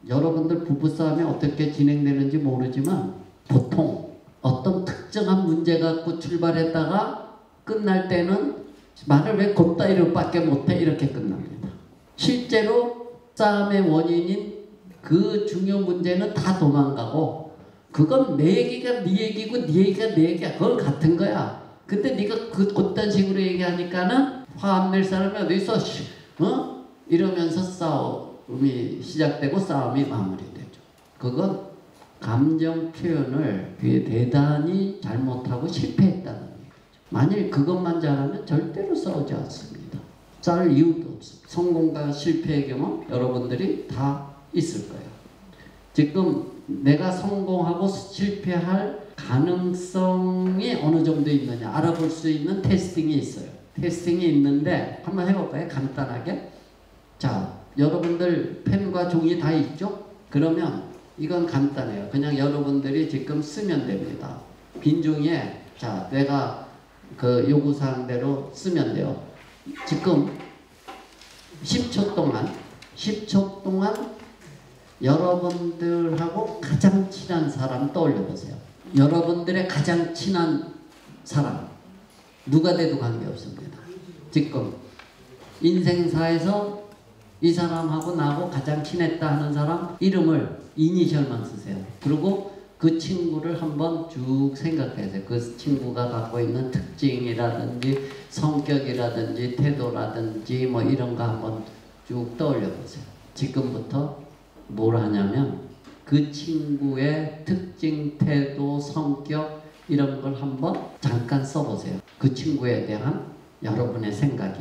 여러분들 부부싸움이 어떻게 진행되는지 모르지만 보통 어떤 특정한 문제 갖고 출발했다가 끝날 때는 말을 왜 곧다이로밖에 못해 이렇게 끝납니다. 실제로 싸움의 원인인 그 중요 문제는 다 도망가고 그건 내 얘기가 네 얘기고 네 얘기가 내 얘기야. 그건 같은 거야. 근데 네가 그딴 식으로 얘기하니까는 화 안 낼 사람이 어디 있어? 이러면서 싸움이 시작되고 싸움이 마무리되죠. 그건 감정 표현을 대단히 잘못하고 실패했다는 얘기죠. 만일 그것만 잘하면 절대로 싸우지 않습니다. 싸울 이유도 없습니다. 성공과 실패의 경험 여러분들이 다 있을 거예요. 지금 내가 성공하고 실패할 가능성이 어느 정도 있느냐 알아볼 수 있는 테스팅이 있어요. 테스팅이 있는데 한번 해볼까요? 간단하게. 자, 여러분들 펜과 종이 다 있죠? 그러면 이건 간단해요. 그냥 여러분들이 지금 쓰면 됩니다. 빈종이에 자 내가 그 요구사항대로 쓰면 돼요. 지금 10초 동안 여러분들하고 가장 친한 사람 떠올려 보세요. 여러분들의 가장 친한 사람 누가 돼도 관계없습니다. 지금 인생사에서 이 사람하고 나하고 가장 친했다 하는 사람 이름을 이니셜만 쓰세요. 그리고 그 친구를 한번 쭉 생각해보세요. 그 친구가 갖고 있는 특징이라든지 성격이라든지 태도라든지 뭐 이런 거 한번 쭉 떠올려 보세요. 지금부터 뭘 하냐면 그 친구의 특징, 태도, 성격 이런 걸 한번 잠깐 써보세요. 그 친구에 대한 여러분의 생각이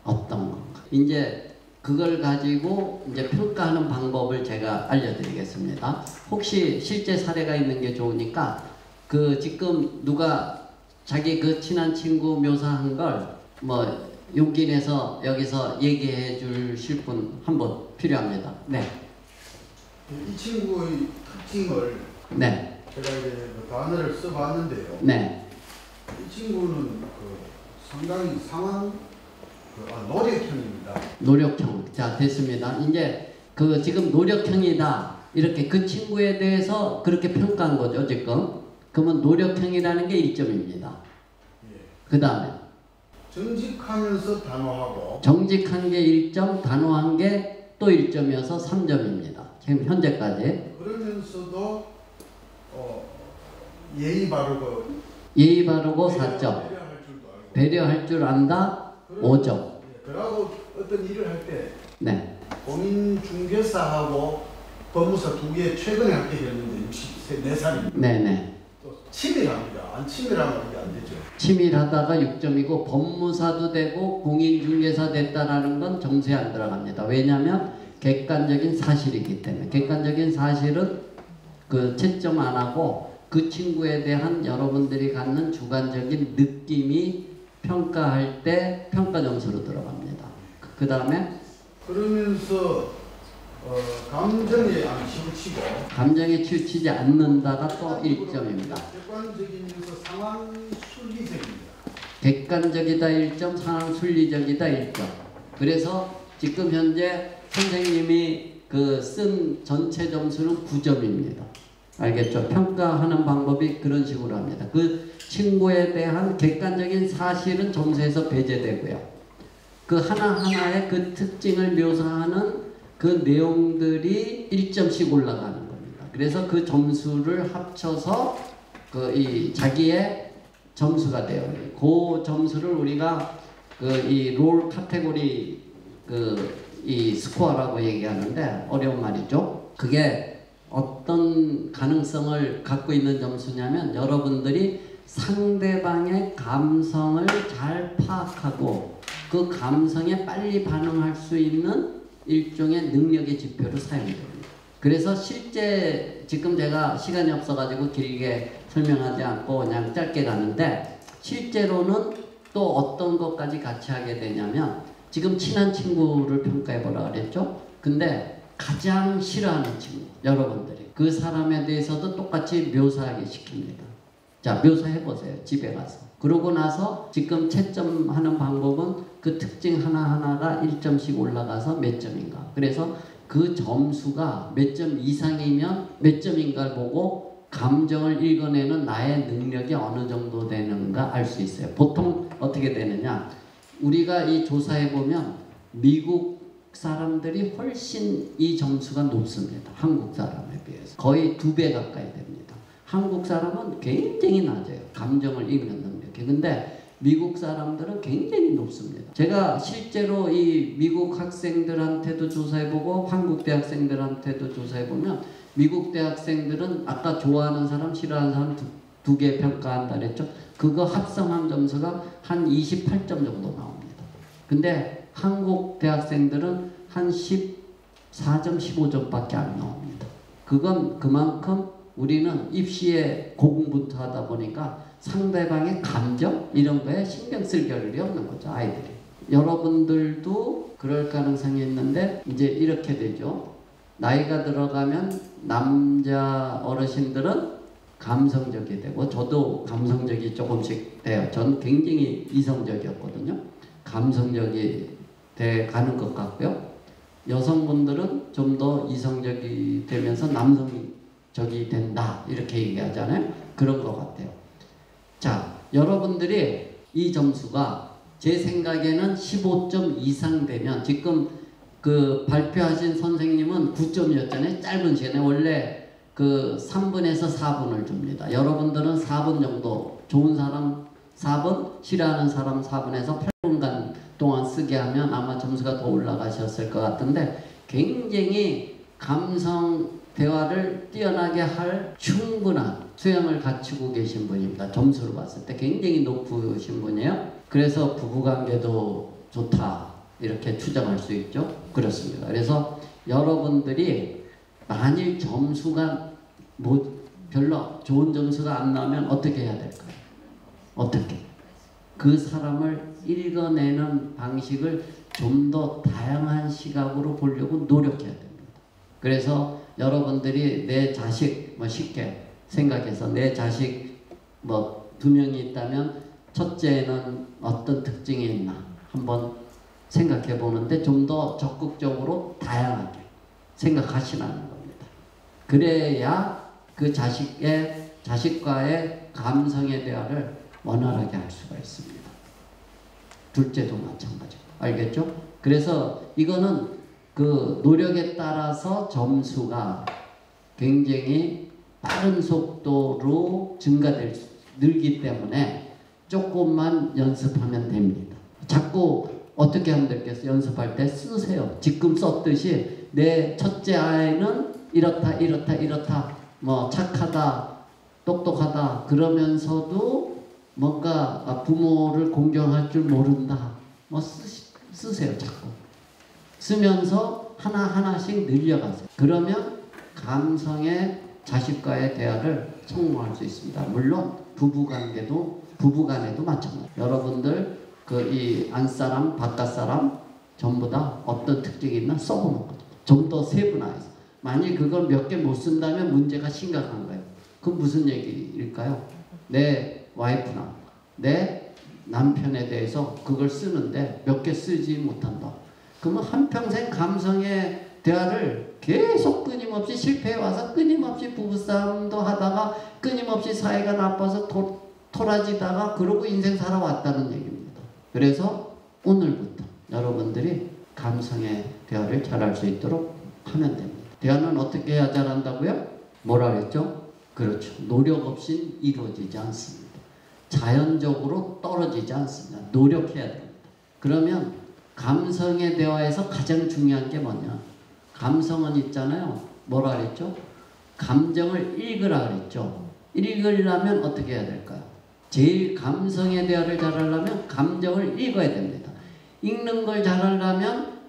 어떤 건가. 이제 그걸 가지고 이제 평가하는 방법을 제가 알려드리겠습니다. 혹시 실제 사례가 있는 게 좋으니까 그 지금 누가 자기 그 친한 친구 묘사한 걸 뭐 용기 내서 여기서 얘기해 주실 분 한 분 필요합니다. 네. 이 친구의 특징을 네. 제가 이제 그 단어를 써봤는데요. 네. 이 친구는 상당히 노력형입니다. 노력형. 자, 됐습니다. 이제 그 지금 노력형이다. 이렇게 그 친구에 대해서 그렇게 평가한 거죠, 지금. 그러면 노력형이라는 게 1점입니다. 예. 그 다음에 정직하면서 단호하고 정직한 게 1점, 단호한 게 또 1점이어서 3점입니다. 지금 현재까지. 그러면서도 예의 바르고 4점. 배려할 줄도 알고 배려할 줄 안다. 5점. 그러고 어떤 일을 할 때 네. 공인중개사하고 법무사 두 개 최근에 함께 했는데 64살입니다. 네네. 또 치밀합니다. 안 치밀하면 이게 안 되죠. 치밀하다가 6점이고 법무사도 되고 공인중개사 됐다라는 건 점수에 안 들어갑니다. 왜냐하면 객관적인 사실이기 때문에. 객관적인 사실은 그 채점 안 하고 그 친구에 대한 여러분들이 갖는 주관적인 느낌이 평가할 때 평가 점수로 들어갑니다. 그 다음에 그러면서 감정에 안 치우치고 감정에 치우치지 않는다가 또 1점입니다. 객관적이면서 상황 순리적입니다. 객관적이다 1점, 상황 순리적이다 1점. 그래서 지금 현재 선생님이 그 쓴 전체 점수는 9점입니다. 알겠죠? 평가하는 방법이 그런 식으로 합니다. 그 친구에 대한 객관적인 사실은 점수에서 배제되고요. 그 하나하나의 그 특징을 묘사하는 그 내용들이 1점씩 올라가는 겁니다. 그래서 그 점수를 합쳐서 그 이 자기의 점수가 돼요. 그 점수를 우리가 그 이 롤 카테고리 그 이 스코어라고 얘기하는데 어려운 말이죠. 그게 어떤 가능성을 갖고 있는 점수냐면 여러분들이 상대방의 감성을 잘 파악하고 그 감성에 빨리 반응할 수 있는 일종의 능력의 지표로 사용됩니다. 그래서 실제 지금 제가 시간이 없어가지고 길게 설명하지 않고 그냥 짧게 가는데 실제로는 또 어떤 것까지 같이 하게 되냐면 지금 친한 친구를 평가해보라 그랬죠. 근데 가장 싫어하는 친구 여러분들이 그 사람에 대해서도 똑같이 묘사하게 시킵니다. 자, 묘사해보세요. 집에 가서. 그러고 나서 지금 채점하는 방법은 그 특징 하나하나가 1점씩 올라가서 몇 점인가. 그래서 그 점수가 몇 점 이상이면 몇 점인가를 보고 감정을 읽어내는 나의 능력이 어느 정도 되는가 알 수 있어요. 보통 어떻게 되느냐. 우리가 이 조사해보면 미국 사람들이 훨씬 이 점수가 높습니다. 한국 사람에 비해서. 거의 2배 가까이 됩니다. 한국 사람은 굉장히 낮아요. 감정을 읽는 능력이. 근데 미국 사람들은 굉장히 높습니다. 제가 실제로 이 미국 학생들한테도 조사해보고 한국 대학생들한테도 조사해보면 미국 대학생들은 아까 좋아하는 사람, 싫어하는 사람 두 개 평가한다 그랬죠. 그거 합성한 점수가 한 28점 정도 나옵니다. 근데 한국 대학생들은 한 14점, 15점밖에 안 나옵니다. 그건 그만큼 우리는 입시에 고공부터 하다 보니까 상대방의 감정 이런 거에 신경 쓸 겨를이 없는 거죠. 아이들이. 여러분들도 그럴 가능성이 있는데 이제 이렇게 되죠. 나이가 들어가면 남자 어르신들은 감성적이 되고, 저도 감성적이 조금씩 돼요. 전 굉장히 이성적이었거든요. 감성적이 돼 가는 것 같고요. 여성분들은 좀 더 이성적이 되면서 남성적이 된다, 이렇게 얘기하잖아요. 그런 것 같아요. 자, 여러분들이 이 점수가 제 생각에는 15점 이상 되면, 지금 그 발표하신 선생님은 9점이었잖아요. 짧은 시간에. 원래 그 3분에서 4분을 줍니다. 여러분들은 4분 정도, 좋은 사람 4분, 싫어하는 사람 4분에서 8분간 동안 쓰게 하면 아마 점수가 더 올라가셨을 것 같은데, 굉장히 감성 대화를 뛰어나게 할 충분한 수양을 갖추고 계신 분입니다. 점수로 봤을 때 굉장히 높으신 분이에요. 그래서 부부관계도 좋다, 이렇게 추정할 수 있죠. 그렇습니다. 그래서 여러분들이 만일 점수가 별로 좋은 점수가 안 나오면 어떻게 해야 될까요? 어떻게? 그 사람을 읽어내는 방식을 좀 더 다양한 시각으로 보려고 노력해야 됩니다. 그래서 여러분들이 내 자식, 쉽게 생각해서 내 자식 2명이 있다면 첫째는 어떤 특징이 있나 한번 생각해 보는데, 좀 더 적극적으로 다양하게 생각하시라는 겁니다. 그래야 그 자식과의 감성의 대화를 원활하게 할 수가 있습니다. 둘째도 마찬가지고. 알겠죠? 그래서 이거는 그 노력에 따라서 점수가 굉장히 빠른 속도로 늘기 때문에 조금만 연습하면 됩니다. 자꾸 어떻게 하면 되겠어요? 연습할 때 쓰세요. 지금 썼듯이 내 첫째 아이는 이렇다 착하다, 똑똑하다, 그러면서도 뭔가 부모를 공경할 줄 모른다, 쓰세요. 자꾸 쓰면서 하나하나씩 늘려가세요. 그러면 감성의 자식과의 대화를 성공할 수 있습니다. 물론 부부간에도 마찬가지예요. 여러분들 이 안사람 바깥사람 전부 다 어떤 특징이 있나 써보는 거죠. 좀 더 세분화해서. 만일 그걸 몇 개 못 쓴다면 문제가 심각한 거예요. 그건 무슨 얘기일까요? 내 와이프나 내 남편에 대해서 그걸 쓰는데 몇 개 쓰지 못한다. 그러면 한평생 감성의 대화를 계속 끊임없이 실패해와서 끊임없이 부부싸움도 하다가 끊임없이 사이가 나빠서 토라지다가 그러고 인생 살아왔다는 얘기입니다. 그래서 오늘부터 여러분들이 감성의 대화를 잘할 수 있도록 하면 됩니다. 대화는 어떻게 해야 잘한다고요? 뭐라 그랬죠? 그렇죠. 노력 없이 이루어지지 않습니다. 자연적으로 떨어지지 않습니다. 노력해야 됩니다. 그러면 감성의 대화에서 가장 중요한 게 뭐냐? 감성은 있잖아요. 뭐라 그랬죠? 감정을 읽으라 그랬죠. 읽으려면 어떻게 해야 될까요? 제일 감성의 대화를 잘하려면 감정을 읽어야 됩니다. 읽는 걸 잘하려면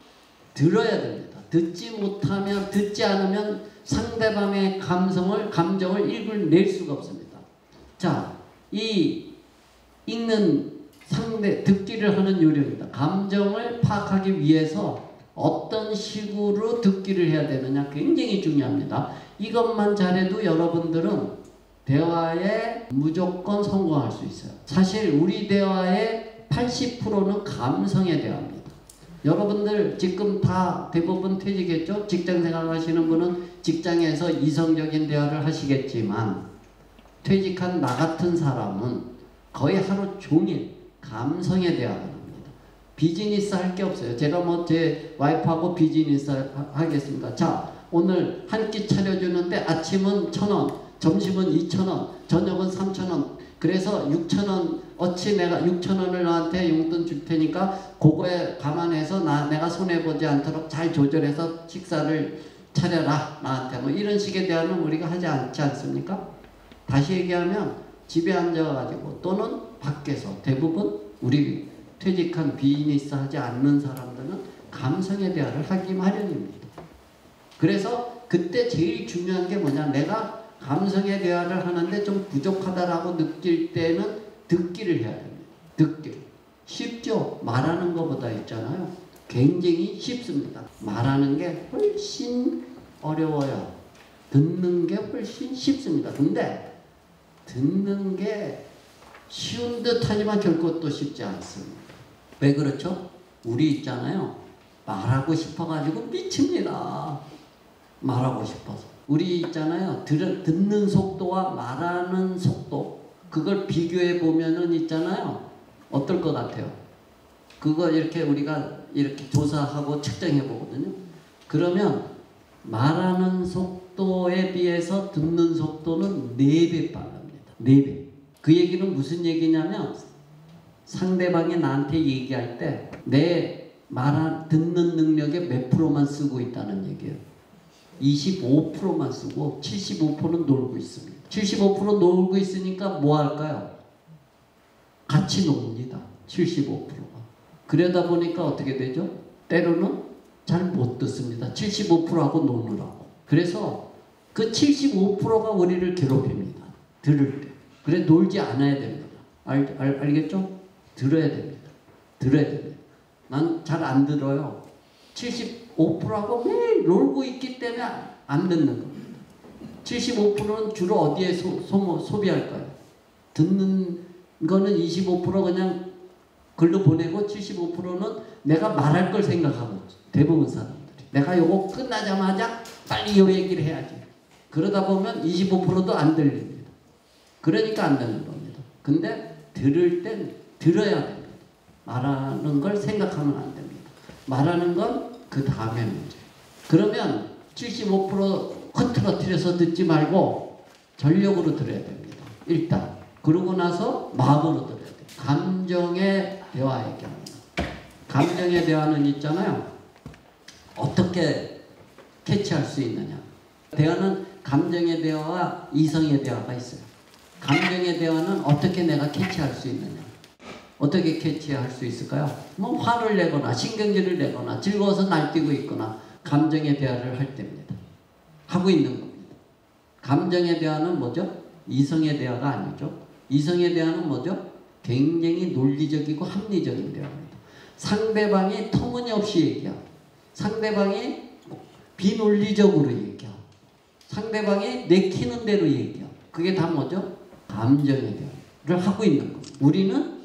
들어야 됩니다. 듣지 않으면 상대방의 감정을 읽어낼 수가 없습니다. 자, 이 읽는 듣기를 하는 요령입니다. 감정을 파악하기 위해서 어떤 식으로 듣기를 해야 되느냐 굉장히 중요합니다. 이것만 잘해도 여러분들은 대화에 무조건 성공할 수 있어요. 사실 우리 대화의 80%는 감성의 대화입니다. 여러분들 지금 다 대부분 퇴직했죠? 직장생활 하시는 분은 직장에서 이성적인 대화를 하시겠지만, 퇴직한 나 같은 사람은 거의 하루 종일 감성의 대화를 합니다. 비즈니스 할 게 없어요. 제가 제 와이프하고 비즈니스 하겠습니다. 자, 오늘 한 끼 차려주는데 아침은 1,000원, 점심은 2,000원, 저녁은 3,000원. 그래서 6,000원 어치 내가 6,000원을 너한테 용돈 줄 테니까 그거에 감안해서 내가 손해보지 않도록 잘 조절해서 식사를 차려라 나한테. 이런 식의 대화는 우리가 하지 않지 않습니까? 다시 얘기하면 집에 앉아가지고 또는 밖에서 대부분 우리 퇴직한 비즈니스 하지 않는 사람들은 감성의 대화를 하기 마련입니다. 그래서 그때 제일 중요한 게 뭐냐? 내가 감성의 대화를 하는데 좀 부족하다라고 느낄 때는 듣기를 해야 됩니다. 듣기. 쉽죠? 말하는 것보다 있잖아요. 굉장히 쉽습니다. 말하는 게 훨씬 어려워요. 듣는 게 훨씬 쉽습니다. 근데 듣는 게 쉬운 듯 하지만 결코 또 쉽지 않습니다. 왜 그렇죠? 우리 있잖아요. 말하고 싶어가지고 미칩니다. 말하고 싶어서. 우리 있잖아요. 듣는 속도와 말하는 속도, 그걸 비교해 보면은 있잖아요. 어떨 것 같아요? 그거 이렇게 우리가 이렇게 조사하고 측정해 보거든요. 그러면 말하는 속도에 비해서 듣는 속도는 4배 빠릅니다. 4배. 그 얘기는 무슨 얘기냐면 상대방이 나한테 얘기할 때 내 듣는 능력의 몇 프로만 쓰고 있다는 얘기예요. 25%만 쓰고 75%는 놀고 있습니다. 75% 놀고 있으니까 뭐 할까요? 같이 놉니다. 75%가. 그러다 보니까 어떻게 되죠? 때로는 잘 못 듣습니다. 75%하고 노느라고. 그래서 그 75%가 우리를 괴롭힙니다. 들을 때. 그래 놀지 않아야 됩니다. 알겠죠? 들어야 됩니다. 들어야 됩니다. 난 잘 안 들어요. 75%하고 매일 놀고 있기 때문에 안 듣는 겁니다. 75%는 주로 어디에 소비할까요? 듣는 거는 25% 그냥 글로 보내고 75%는 내가 말할 걸 생각하고 대부분 사람들이. 내가 요거 끝나자마자 빨리 요 얘기를 해야지. 그러다 보면 25%도 안 들립니다. 그러니까 안 듣는 겁니다. 근데 들을 땐 들어야 됩니다. 말하는 걸 생각하면 안 됩니다. 말하는 건 그 다음에 문제. 그러면 75% 흐트러뜨려서 듣지 말고 전력으로 들어야 됩니다. 일단. 그러고 나서 마음으로 들어야 돼요. 감정의 대화의 경우. 감정의 대화는 있잖아요. 어떻게 캐치할 수 있느냐. 대화는 감정의 대화와 이성의 대화가 있어요. 감정의 대화는 어떻게 내가 캐치할 수 있느냐. 어떻게 캐치할 수 있을까요? 뭐 화를 내거나 신경질을 내거나 즐거워서 날뛰고 있거나 감정의 대화를 할 때입니다. 하고 있는 겁니다. 감정의 대화는 뭐죠? 이성의 대화가 아니죠. 이성의 대화는 뭐죠? 굉장히 논리적이고 합리적인 대화입니다. 상대방이 터무니없이 얘기하고 상대방이 비논리적으로 얘기하고 상대방이 내키는 대로 얘기하고 그게 다 뭐죠? 감정의 대화를 하고 있는 겁니다. 우리는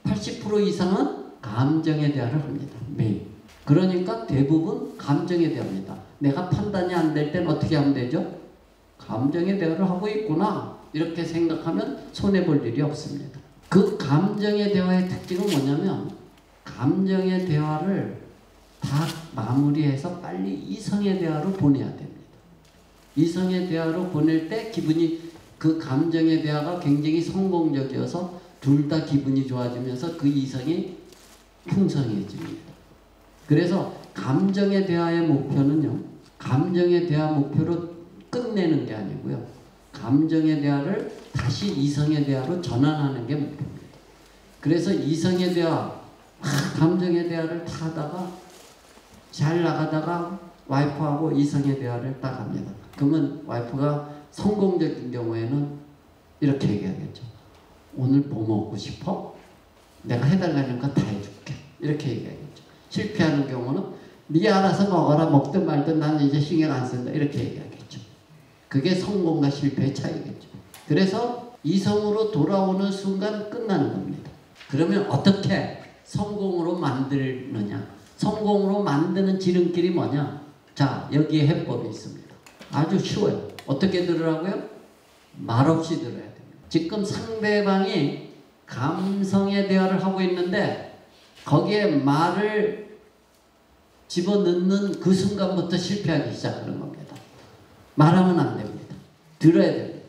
80% 이상은 감정의 대화를 합니다. 매일. 그러니까 대부분 감정의 대화입니다. 내가 판단이 안 될 땐 어떻게 하면 되죠? 감정의 대화를 하고 있구나. 이렇게 생각하면 손해볼 일이 없습니다. 그 감정의 대화의 특징은 뭐냐면 감정의 대화를 다 마무리해서 빨리 이성의 대화로 보내야 됩니다. 이성의 대화로 보낼 때 기분이 그 감정의 대화가 굉장히 성공적이어서 둘 다 기분이 좋아지면서 그 이성이 풍성해집니다. 그래서 감정의 대화의 목표는요. 감정의 대화 목표로 끝내는 게 아니고요. 감정의 대화를 다시 이성의 대화로 전환하는 게 목표입니다. 그래서 이성의 대화, 감정의 대화를 다 하다가 잘 나가다가 와이프하고 이성의 대화를 딱 합니다. 그러면 와이프가 성공적인 경우에는 이렇게 얘기하겠죠. 오늘 뭐 먹고 싶어? 내가 해달라는 거 다 해줄게. 이렇게 얘기하겠죠. 실패하는 경우는 네 알아서 먹어라. 먹든 말든 나는 이제 신경 안 쓴다. 이렇게 얘기하겠죠. 그게 성공과 실패의 차이겠죠. 그래서 이성으로 돌아오는 순간 끝나는 겁니다. 그러면 어떻게 성공으로 만들느냐? 성공으로 만드는 지름길이 뭐냐? 자, 여기에 해법이 있습니다. 아주 쉬워요. 어떻게 들으라고요? 말없이 들어야 됩니다. 지금 상대방이 감성의 대화를 하고 있는데 거기에 말을 집어넣는 그 순간부터 실패하기 시작하는 겁니다. 말하면 안 됩니다. 들어야 됩니다.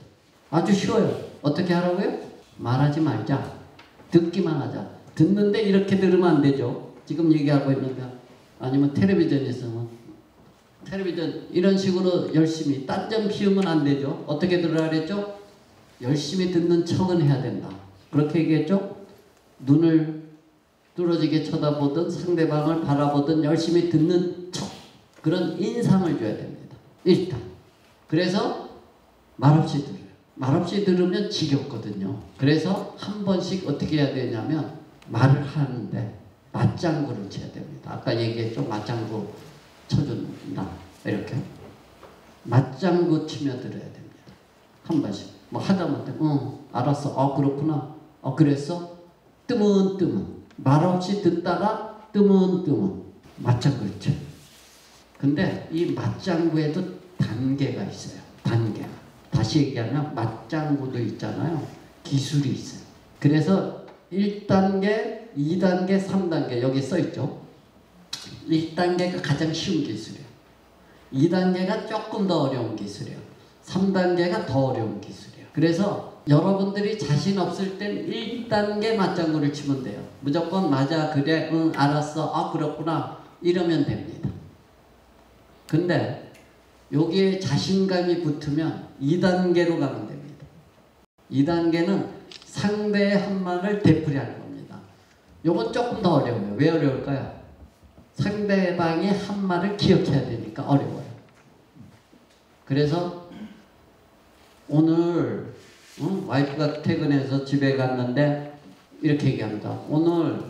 아주 쉬워요. 어떻게 하라고요? 말하지 말자. 듣기만 하자. 듣는데 이렇게 들으면 안 되죠. 지금 얘기하고 있는데 아니면 텔레비전에서는 텔레비전 이런 식으로 열심히 딴 점 피우면 안 되죠. 어떻게 들으라 그랬죠? 열심히 듣는 척은 해야 된다. 그렇게 얘기했죠? 눈을 뚫어지게 쳐다보든 상대방을 바라보든 열심히 듣는 척. 그런 인상을 줘야 됩니다. 일단. 그래서 말없이 들어요. 말없이 들으면 지겹거든요. 그래서 한 번씩 어떻게 해야 되냐면 말을 하는데 맞장구를 쳐야 됩니다. 아까 얘기했죠? 맞장구 쳐준다. 이렇게. 맞장구 치며 들어야 됩니다. 한 번씩. 뭐 하다못해 알았어. 그렇구나. 그랬어? 뜨문뜨문. 말없이 듣다가 뜨문뜨문. 맞장구를 쳐. 근데 이 맞장구에도 단계가 있어요. 단계가. 다시 얘기하면 맞장구도 있잖아요. 기술이 있어요. 그래서 1단계, 2단계, 3단계 여기 써있죠. 1단계가 가장 쉬운 기술이에요. 2단계가 조금 더 어려운 기술이에요. 3단계가 더 어려운 기술이에요. 그래서 여러분들이 자신 없을 땐 1단계 맞장구를 치면 돼요. 무조건 맞아, 그래, 응, 알았어, 그렇구나 이러면 됩니다. 근데 여기에 자신감이 붙으면 2단계로 가면 됩니다. 2단계는 상대의 한 말을 되풀이하는 겁니다. 요건 조금 더 어려워요. 왜 어려울까요? 상대방이 한 말을 기억해야 되니까 어려워요. 그래서 오늘 와이프가 퇴근해서 집에 갔는데 이렇게 얘기합니다. 오늘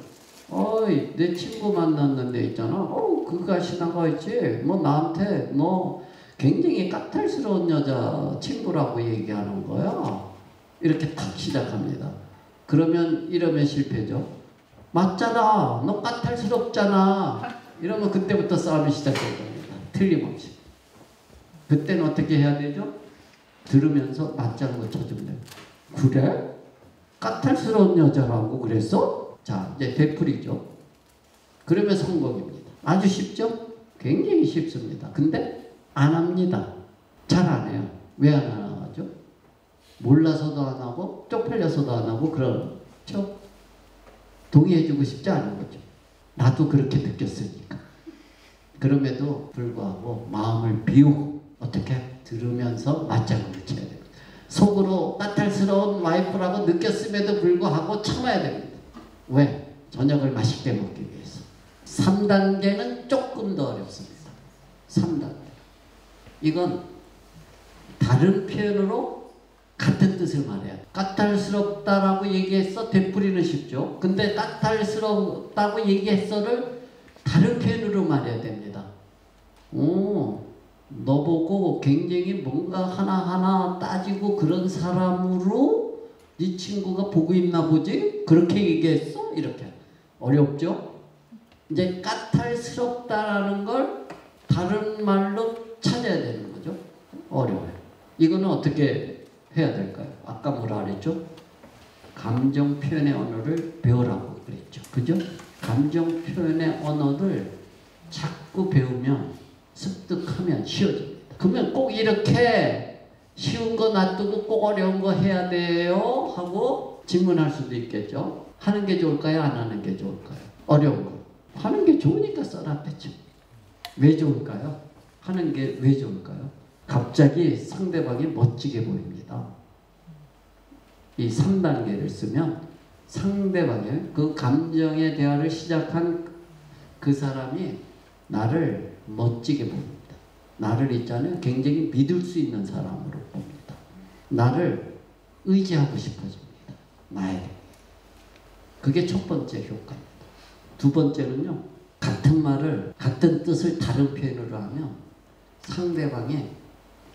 내 친구 만났는데 있잖아. 그 가시 나가 있지. 뭐 나한테 너 굉장히 까탈스러운 여자 친구라고 얘기하는 거야. 이렇게 탁 시작합니다. 이러면 실패죠. 맞잖아. 너 까탈스럽잖아. 이러면 그때부터 싸움이 시작될 겁니다. 틀림없이. 그때는 어떻게 해야 되죠? 들으면서 맞장구 쳐주면 돼요. 그래? 까탈스러운 여자라고 그랬어? 자, 이제 되풀이죠. 그러면 성공입니다. 아주 쉽죠? 굉장히 쉽습니다. 근데 안 합니다. 잘 안 해요. 왜 안 하죠? 몰라서도 안 하고 쪽팔려서도 안 하고 그렇죠? 동의해주고 싶지 않은 거죠. 나도 그렇게 느꼈으니까. 그럼에도 불구하고 마음을 비우고 어떻게 들으면서 맞장구를 쳐야 됩니다. 속으로 까탈스러운 와이프라고 느꼈음에도 불구하고 참아야 됩니다. 왜? 저녁을 맛있게 먹기 위해서. 3단계는 조금 더 어렵습니다. 3단계. 이건 다른 표현으로 같은 뜻을 말해야 돼. 까탈스럽다라고 얘기했어. 되풀이는 쉽죠. 근데 까탈스럽다고 얘기했어를 다른 표현으로 말해야 됩니다. 너 보고 굉장히 뭔가 하나하나 따지고 그런 사람으로 네 친구가 보고 있나 보지? 그렇게 얘기했어? 이렇게. 어렵죠? 이제 까탈스럽다라는 걸 다른 말로 찾아야 되는 거죠. 어려워요. 이거는 어떻게 해야 될까요? 아까 뭐라 그랬죠? 감정 표현의 언어를 배우라고 그랬죠. 그죠? 감정 표현의 언어를 자꾸 배우면 습득하면 쉬워집니다. 그러면 꼭 이렇게 쉬운 거 놔두고 꼭 어려운 거 해야 돼요? 하고 질문할 수도 있겠죠. 하는 게 좋을까요? 안 하는 게 좋을까요? 어려운 거. 하는 게 좋으니까 써놨겠죠. 왜 좋을까요? 하는 게 왜 좋을까요? 갑자기 상대방이 멋지게 보입니다. 이 3단계를 쓰면 상대방의 그 감정의 대화를 시작한 그 사람이 나를 멋지게 봅니다. 나를 있잖아요. 굉장히 믿을 수 있는 사람으로 봅니다. 나를 의지하고 싶어집니다. 나에게. 그게 첫 번째 효과입니다. 두 번째는요. 같은 말을 같은 뜻을 다른 표현으로 하면 상대방이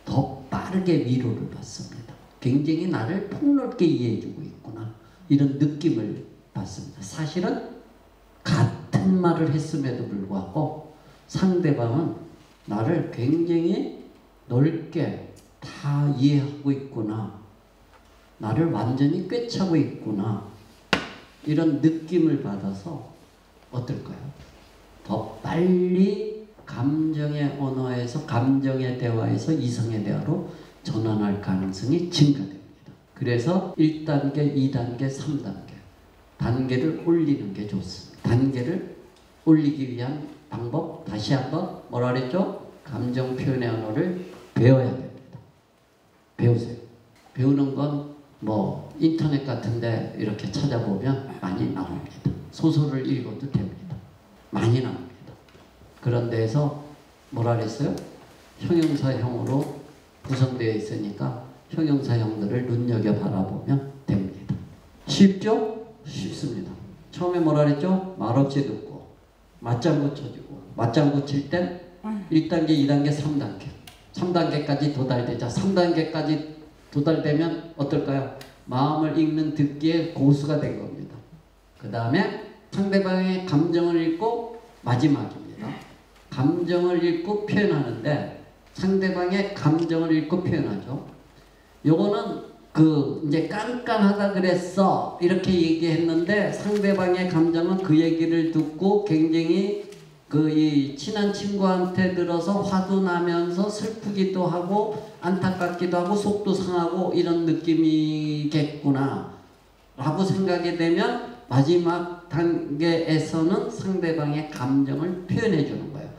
더 빠르게 위로를 받습니다. 굉장히 나를 폭넓게 이해해주고 있구나. 이런 느낌을 받습니다. 사실은 같은 말을 했음에도 불구하고 상대방은 나를 굉장히 넓게 다 이해하고 있구나. 나를 완전히 꿰차고 있구나. 이런 느낌을 받아서 어떨까요? 더 빨리 감정의 언어에서 감정의 대화에서 이성의 대화로 전환할 가능성이 증가됩니다. 그래서 1단계, 2단계, 3단계 단계를 올리는 게 좋습니다. 단계를 올리기 위한 방법 다시 한번 뭐라 그랬죠? 감정 표현의 언어를 배워야 됩니다. 배우세요. 배우는 건 뭐 인터넷 같은데 이렇게 찾아보면 많이 나옵니다. 소설을 읽어도 됩니다. 많이 나옵니다. 그런 데에서 뭐라 그랬어요? 형용사형으로 구성되어 있으니까 형용사형들을 눈여겨 바라보면 됩니다. 쉽죠? 쉽습니다. 처음에 뭐라 그랬죠? 말없이 듣고 맞장구 쳐주고 맞장구 칠 땐 1단계, 2단계, 3단계 3단계까지 도달되자. 3단계까지 도달되면 어떨까요? 마음을 읽는 듣기의 고수가 된 겁니다. 그 다음에 상대방의 감정을 읽고 마지막입니다. 감정을 읽고 표현하는데 상대방의 감정을 읽고 표현하죠. 요거는 이제 깐깐하다 그랬어 이렇게 얘기했는데 상대방의 감정은 그 얘기를 듣고 굉장히 이 친한 친구한테 들어서 화도 나면서 슬프기도 하고 안타깝기도 하고 속도 상하고 이런 느낌이겠구나 라고 생각이 되면 마지막 단계에서는 상대방의 감정을 표현해 주는 거예요.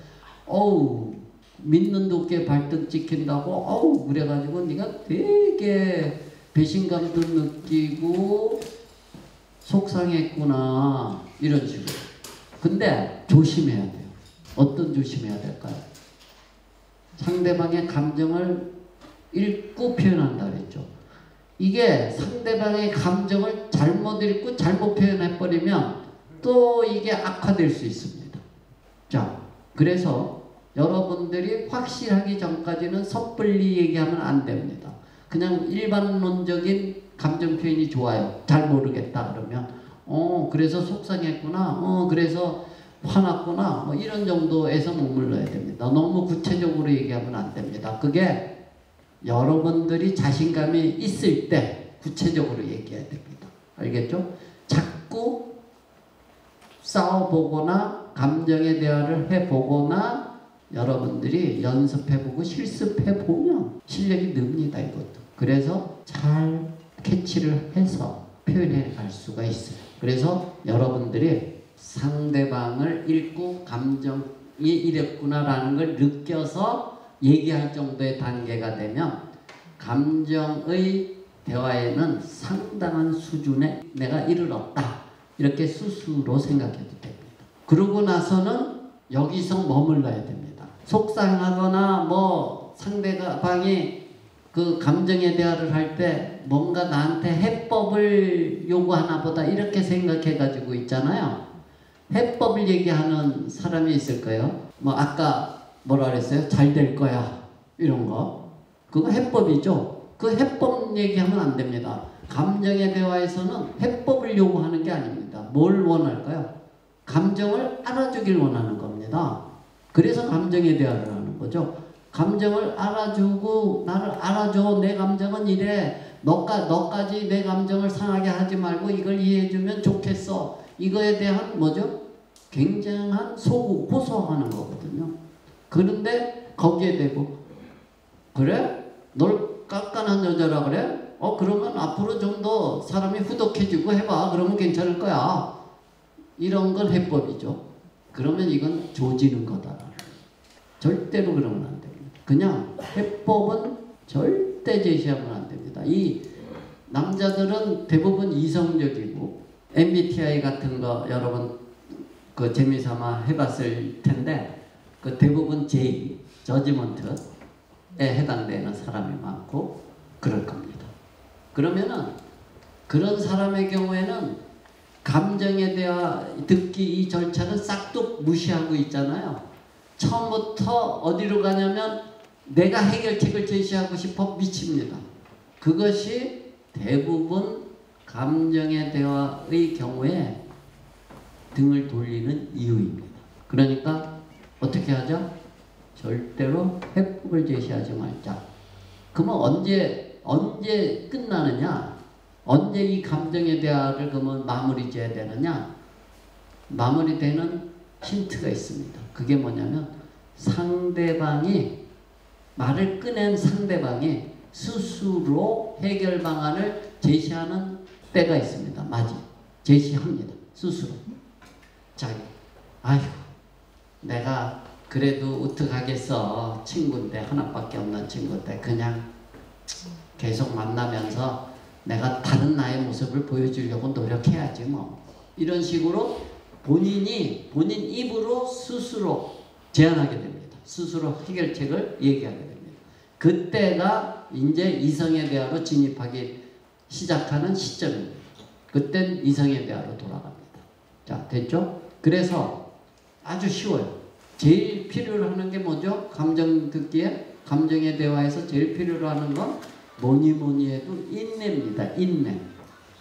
어우 믿는 도끼에 발등 찍힌다고 어우 그래가지고 네가 되게 배신감도 느끼고 속상했구나 이런 식으로. 근데 조심해야 돼요. 어떤 조심해야 될까요? 상대방의 감정을 읽고 표현한다 그랬죠. 이게 상대방의 감정을 잘못 읽고 잘못 표현해버리면 또 이게 악화될 수 있습니다. 자, 그래서 여러분들이 확실하기 전까지는 섣불리 얘기하면 안 됩니다. 그냥 일반론적인 감정 표현이 좋아요. 잘 모르겠다 그러면 그래서 속상했구나 그래서 화났구나 뭐 이런 정도에서 머물러야 됩니다. 너무 구체적으로 얘기하면 안 됩니다. 그게 여러분들이 자신감이 있을 때 구체적으로 얘기해야 됩니다. 알겠죠? 자꾸 싸워보거나 감정의 대화를 해보거나 여러분들이 연습해보고 실습해보면 실력이 늡니다. 이것도. 그래서 잘 캐치를 해서 표현해 갈 수가 있어요. 그래서 여러분들이 상대방을 읽고 감정이 이랬구나라는 걸 느껴서 얘기할 정도의 단계가 되면 감정의 대화에는 상당한 수준에 내가 이르렀다. 이렇게 스스로 생각해도 됩니다. 그러고 나서는 여기서 머물러야 됩니다. 속상하거나 뭐 상대방이 그 감정의 대화를 할 때 뭔가 나한테 해법을 요구하나 보다 이렇게 생각해가지고 있잖아요. 해법을 얘기하는 사람이 있을까요? 뭐 아까 뭐라 그랬어요? 잘 될 거야 이런 거. 그거 해법이죠. 그 해법 얘기하면 안 됩니다. 감정의 대화에서는 해법을 요구하는 게 아닙니다. 뭘 원할까요? 감정을 알아주길 원하는 겁니다. 그래서 감정의 대화를 하는 거죠. 감정을 알아주고 나를 알아줘. 내 감정은 이래. 너까지 내 감정을 상하게 하지 말고 이걸 이해해주면 좋겠어. 이거에 대한 뭐죠? 굉장한 호소하는 거거든요. 그런데 거기에 대고 그래? 널 깐깐한 여자라 그래? 그러면 앞으로 좀 더 사람이 후덕해지고 해봐. 그러면 괜찮을 거야. 이런 건 해법이죠. 그러면 이건 조지는 거다. 절대로 그러면 안 됩니다. 그냥 해법은 절대 제시하면 안 됩니다. 이 남자들은 대부분 이성적이고 MBTI 같은 거 여러분 그 재미삼아 해봤을 텐데 그 대부분 J, 저지먼트에 해당되는 사람이 많고 그럴 겁니다. 그러면은 그런 사람의 경우에는 감정에 대한 듣기 이 절차는 싹둑 무시하고 있잖아요. 처음부터 어디로 가냐면 내가 해결책을 제시하고 싶어 미칩니다. 그것이 대부분 감정의 대화의 경우에 등을 돌리는 이유입니다. 그러니까 어떻게 하죠? 절대로 해법을 제시하지 말자. 그러면 언제 끝나느냐? 언제 이 감정의 대화를 그러면 마무리 지어야 되느냐? 마무리되는 힌트가 있습니다. 그게 뭐냐면 말을 꺼낸 상대방이 스스로 해결 방안을 제시하는 때가 있습니다. 제시합니다. 스스로. 아이고 내가 그래도 어떡하겠어. 친구인데 하나밖에 없는 친구인데 그냥 계속 만나면서 내가 다른 나의 모습을 보여주려고 노력해야지 뭐. 이런 식으로 본인 입으로 스스로 제안하게 됩니다. 스스로 해결책을 얘기하게 됩니다. 그때가 이제 이성의 대화로 진입하기 시작하는 시점입니다. 그땐 이성의 대화로 돌아갑니다. 자, 됐죠? 그래서 아주 쉬워요. 제일 필요로 하는 게 뭐죠? 감정 듣기에 감정의 대화에서 제일 필요로 하는 건 뭐니 해도 인내입니다. 인내.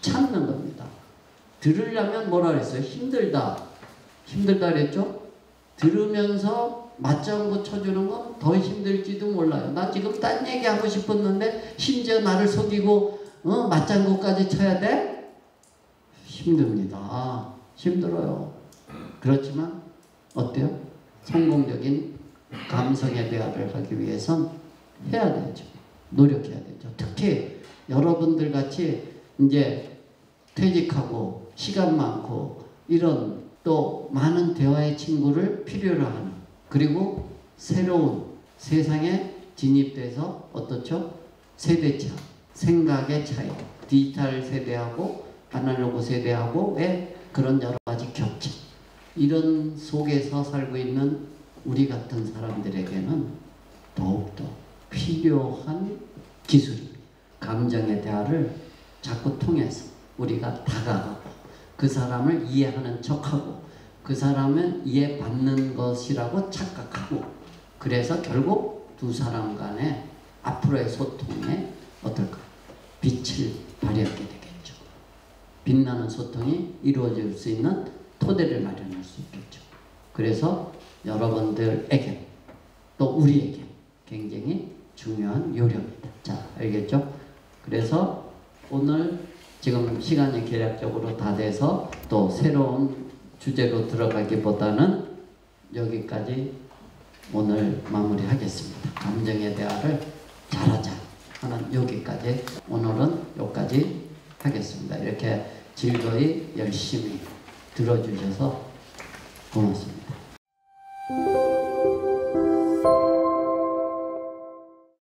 참는 겁니다. 들으려면 뭐라 그랬어요? 힘들다. 힘들다 그랬죠? 들으면서 맞장구 쳐주는 건 더 힘들지도 몰라요. 나 지금 딴 얘기하고 싶었는데 심지어 나를 속이고 맞장구까지 쳐야 돼? 힘듭니다. 힘들어요. 그렇지만 어때요? 성공적인 감성의 대화를 하기 위해선 해야 되죠. 노력해야 되죠. 특히 여러분들 같이 이제 퇴직하고 시간 많고 이런 또 많은 대화의 친구를 필요로 하는, 그리고 새로운 세상에 진입돼서 어떻죠? 세대차, 생각의 차이, 디지털 세대하고 아날로그 세대하고의 그런 여러 가지 격차, 이런 속에서 살고 있는 우리 같은 사람들에게는 더욱더 필요한 기술입니다. 감정의 대화를 자꾸 통해서 우리가 다가가고 그 사람을 이해하는 척하고 그 사람은 이해받는 것이라고 착각하고, 그래서 결국 두 사람 간의 앞으로의 소통에 어떨까? 빛을 발휘하게 되겠죠. 빛나는 소통이 이루어질 수 있는 토대를 마련할 수 있겠죠. 그래서 여러분들에게 또 우리에게 굉장히 중요한 요령입니다. 자, 알겠죠? 그래서 오늘 지금 시간이 계략적으로 다 돼서 또 새로운 주제로 들어가기보다는 여기까지 오늘 마무리하겠습니다. 감정의 대화를 잘하자 하는 여기까지, 오늘은 여기까지 하겠습니다. 이렇게 즐거이 열심히 들어주셔서 고맙습니다.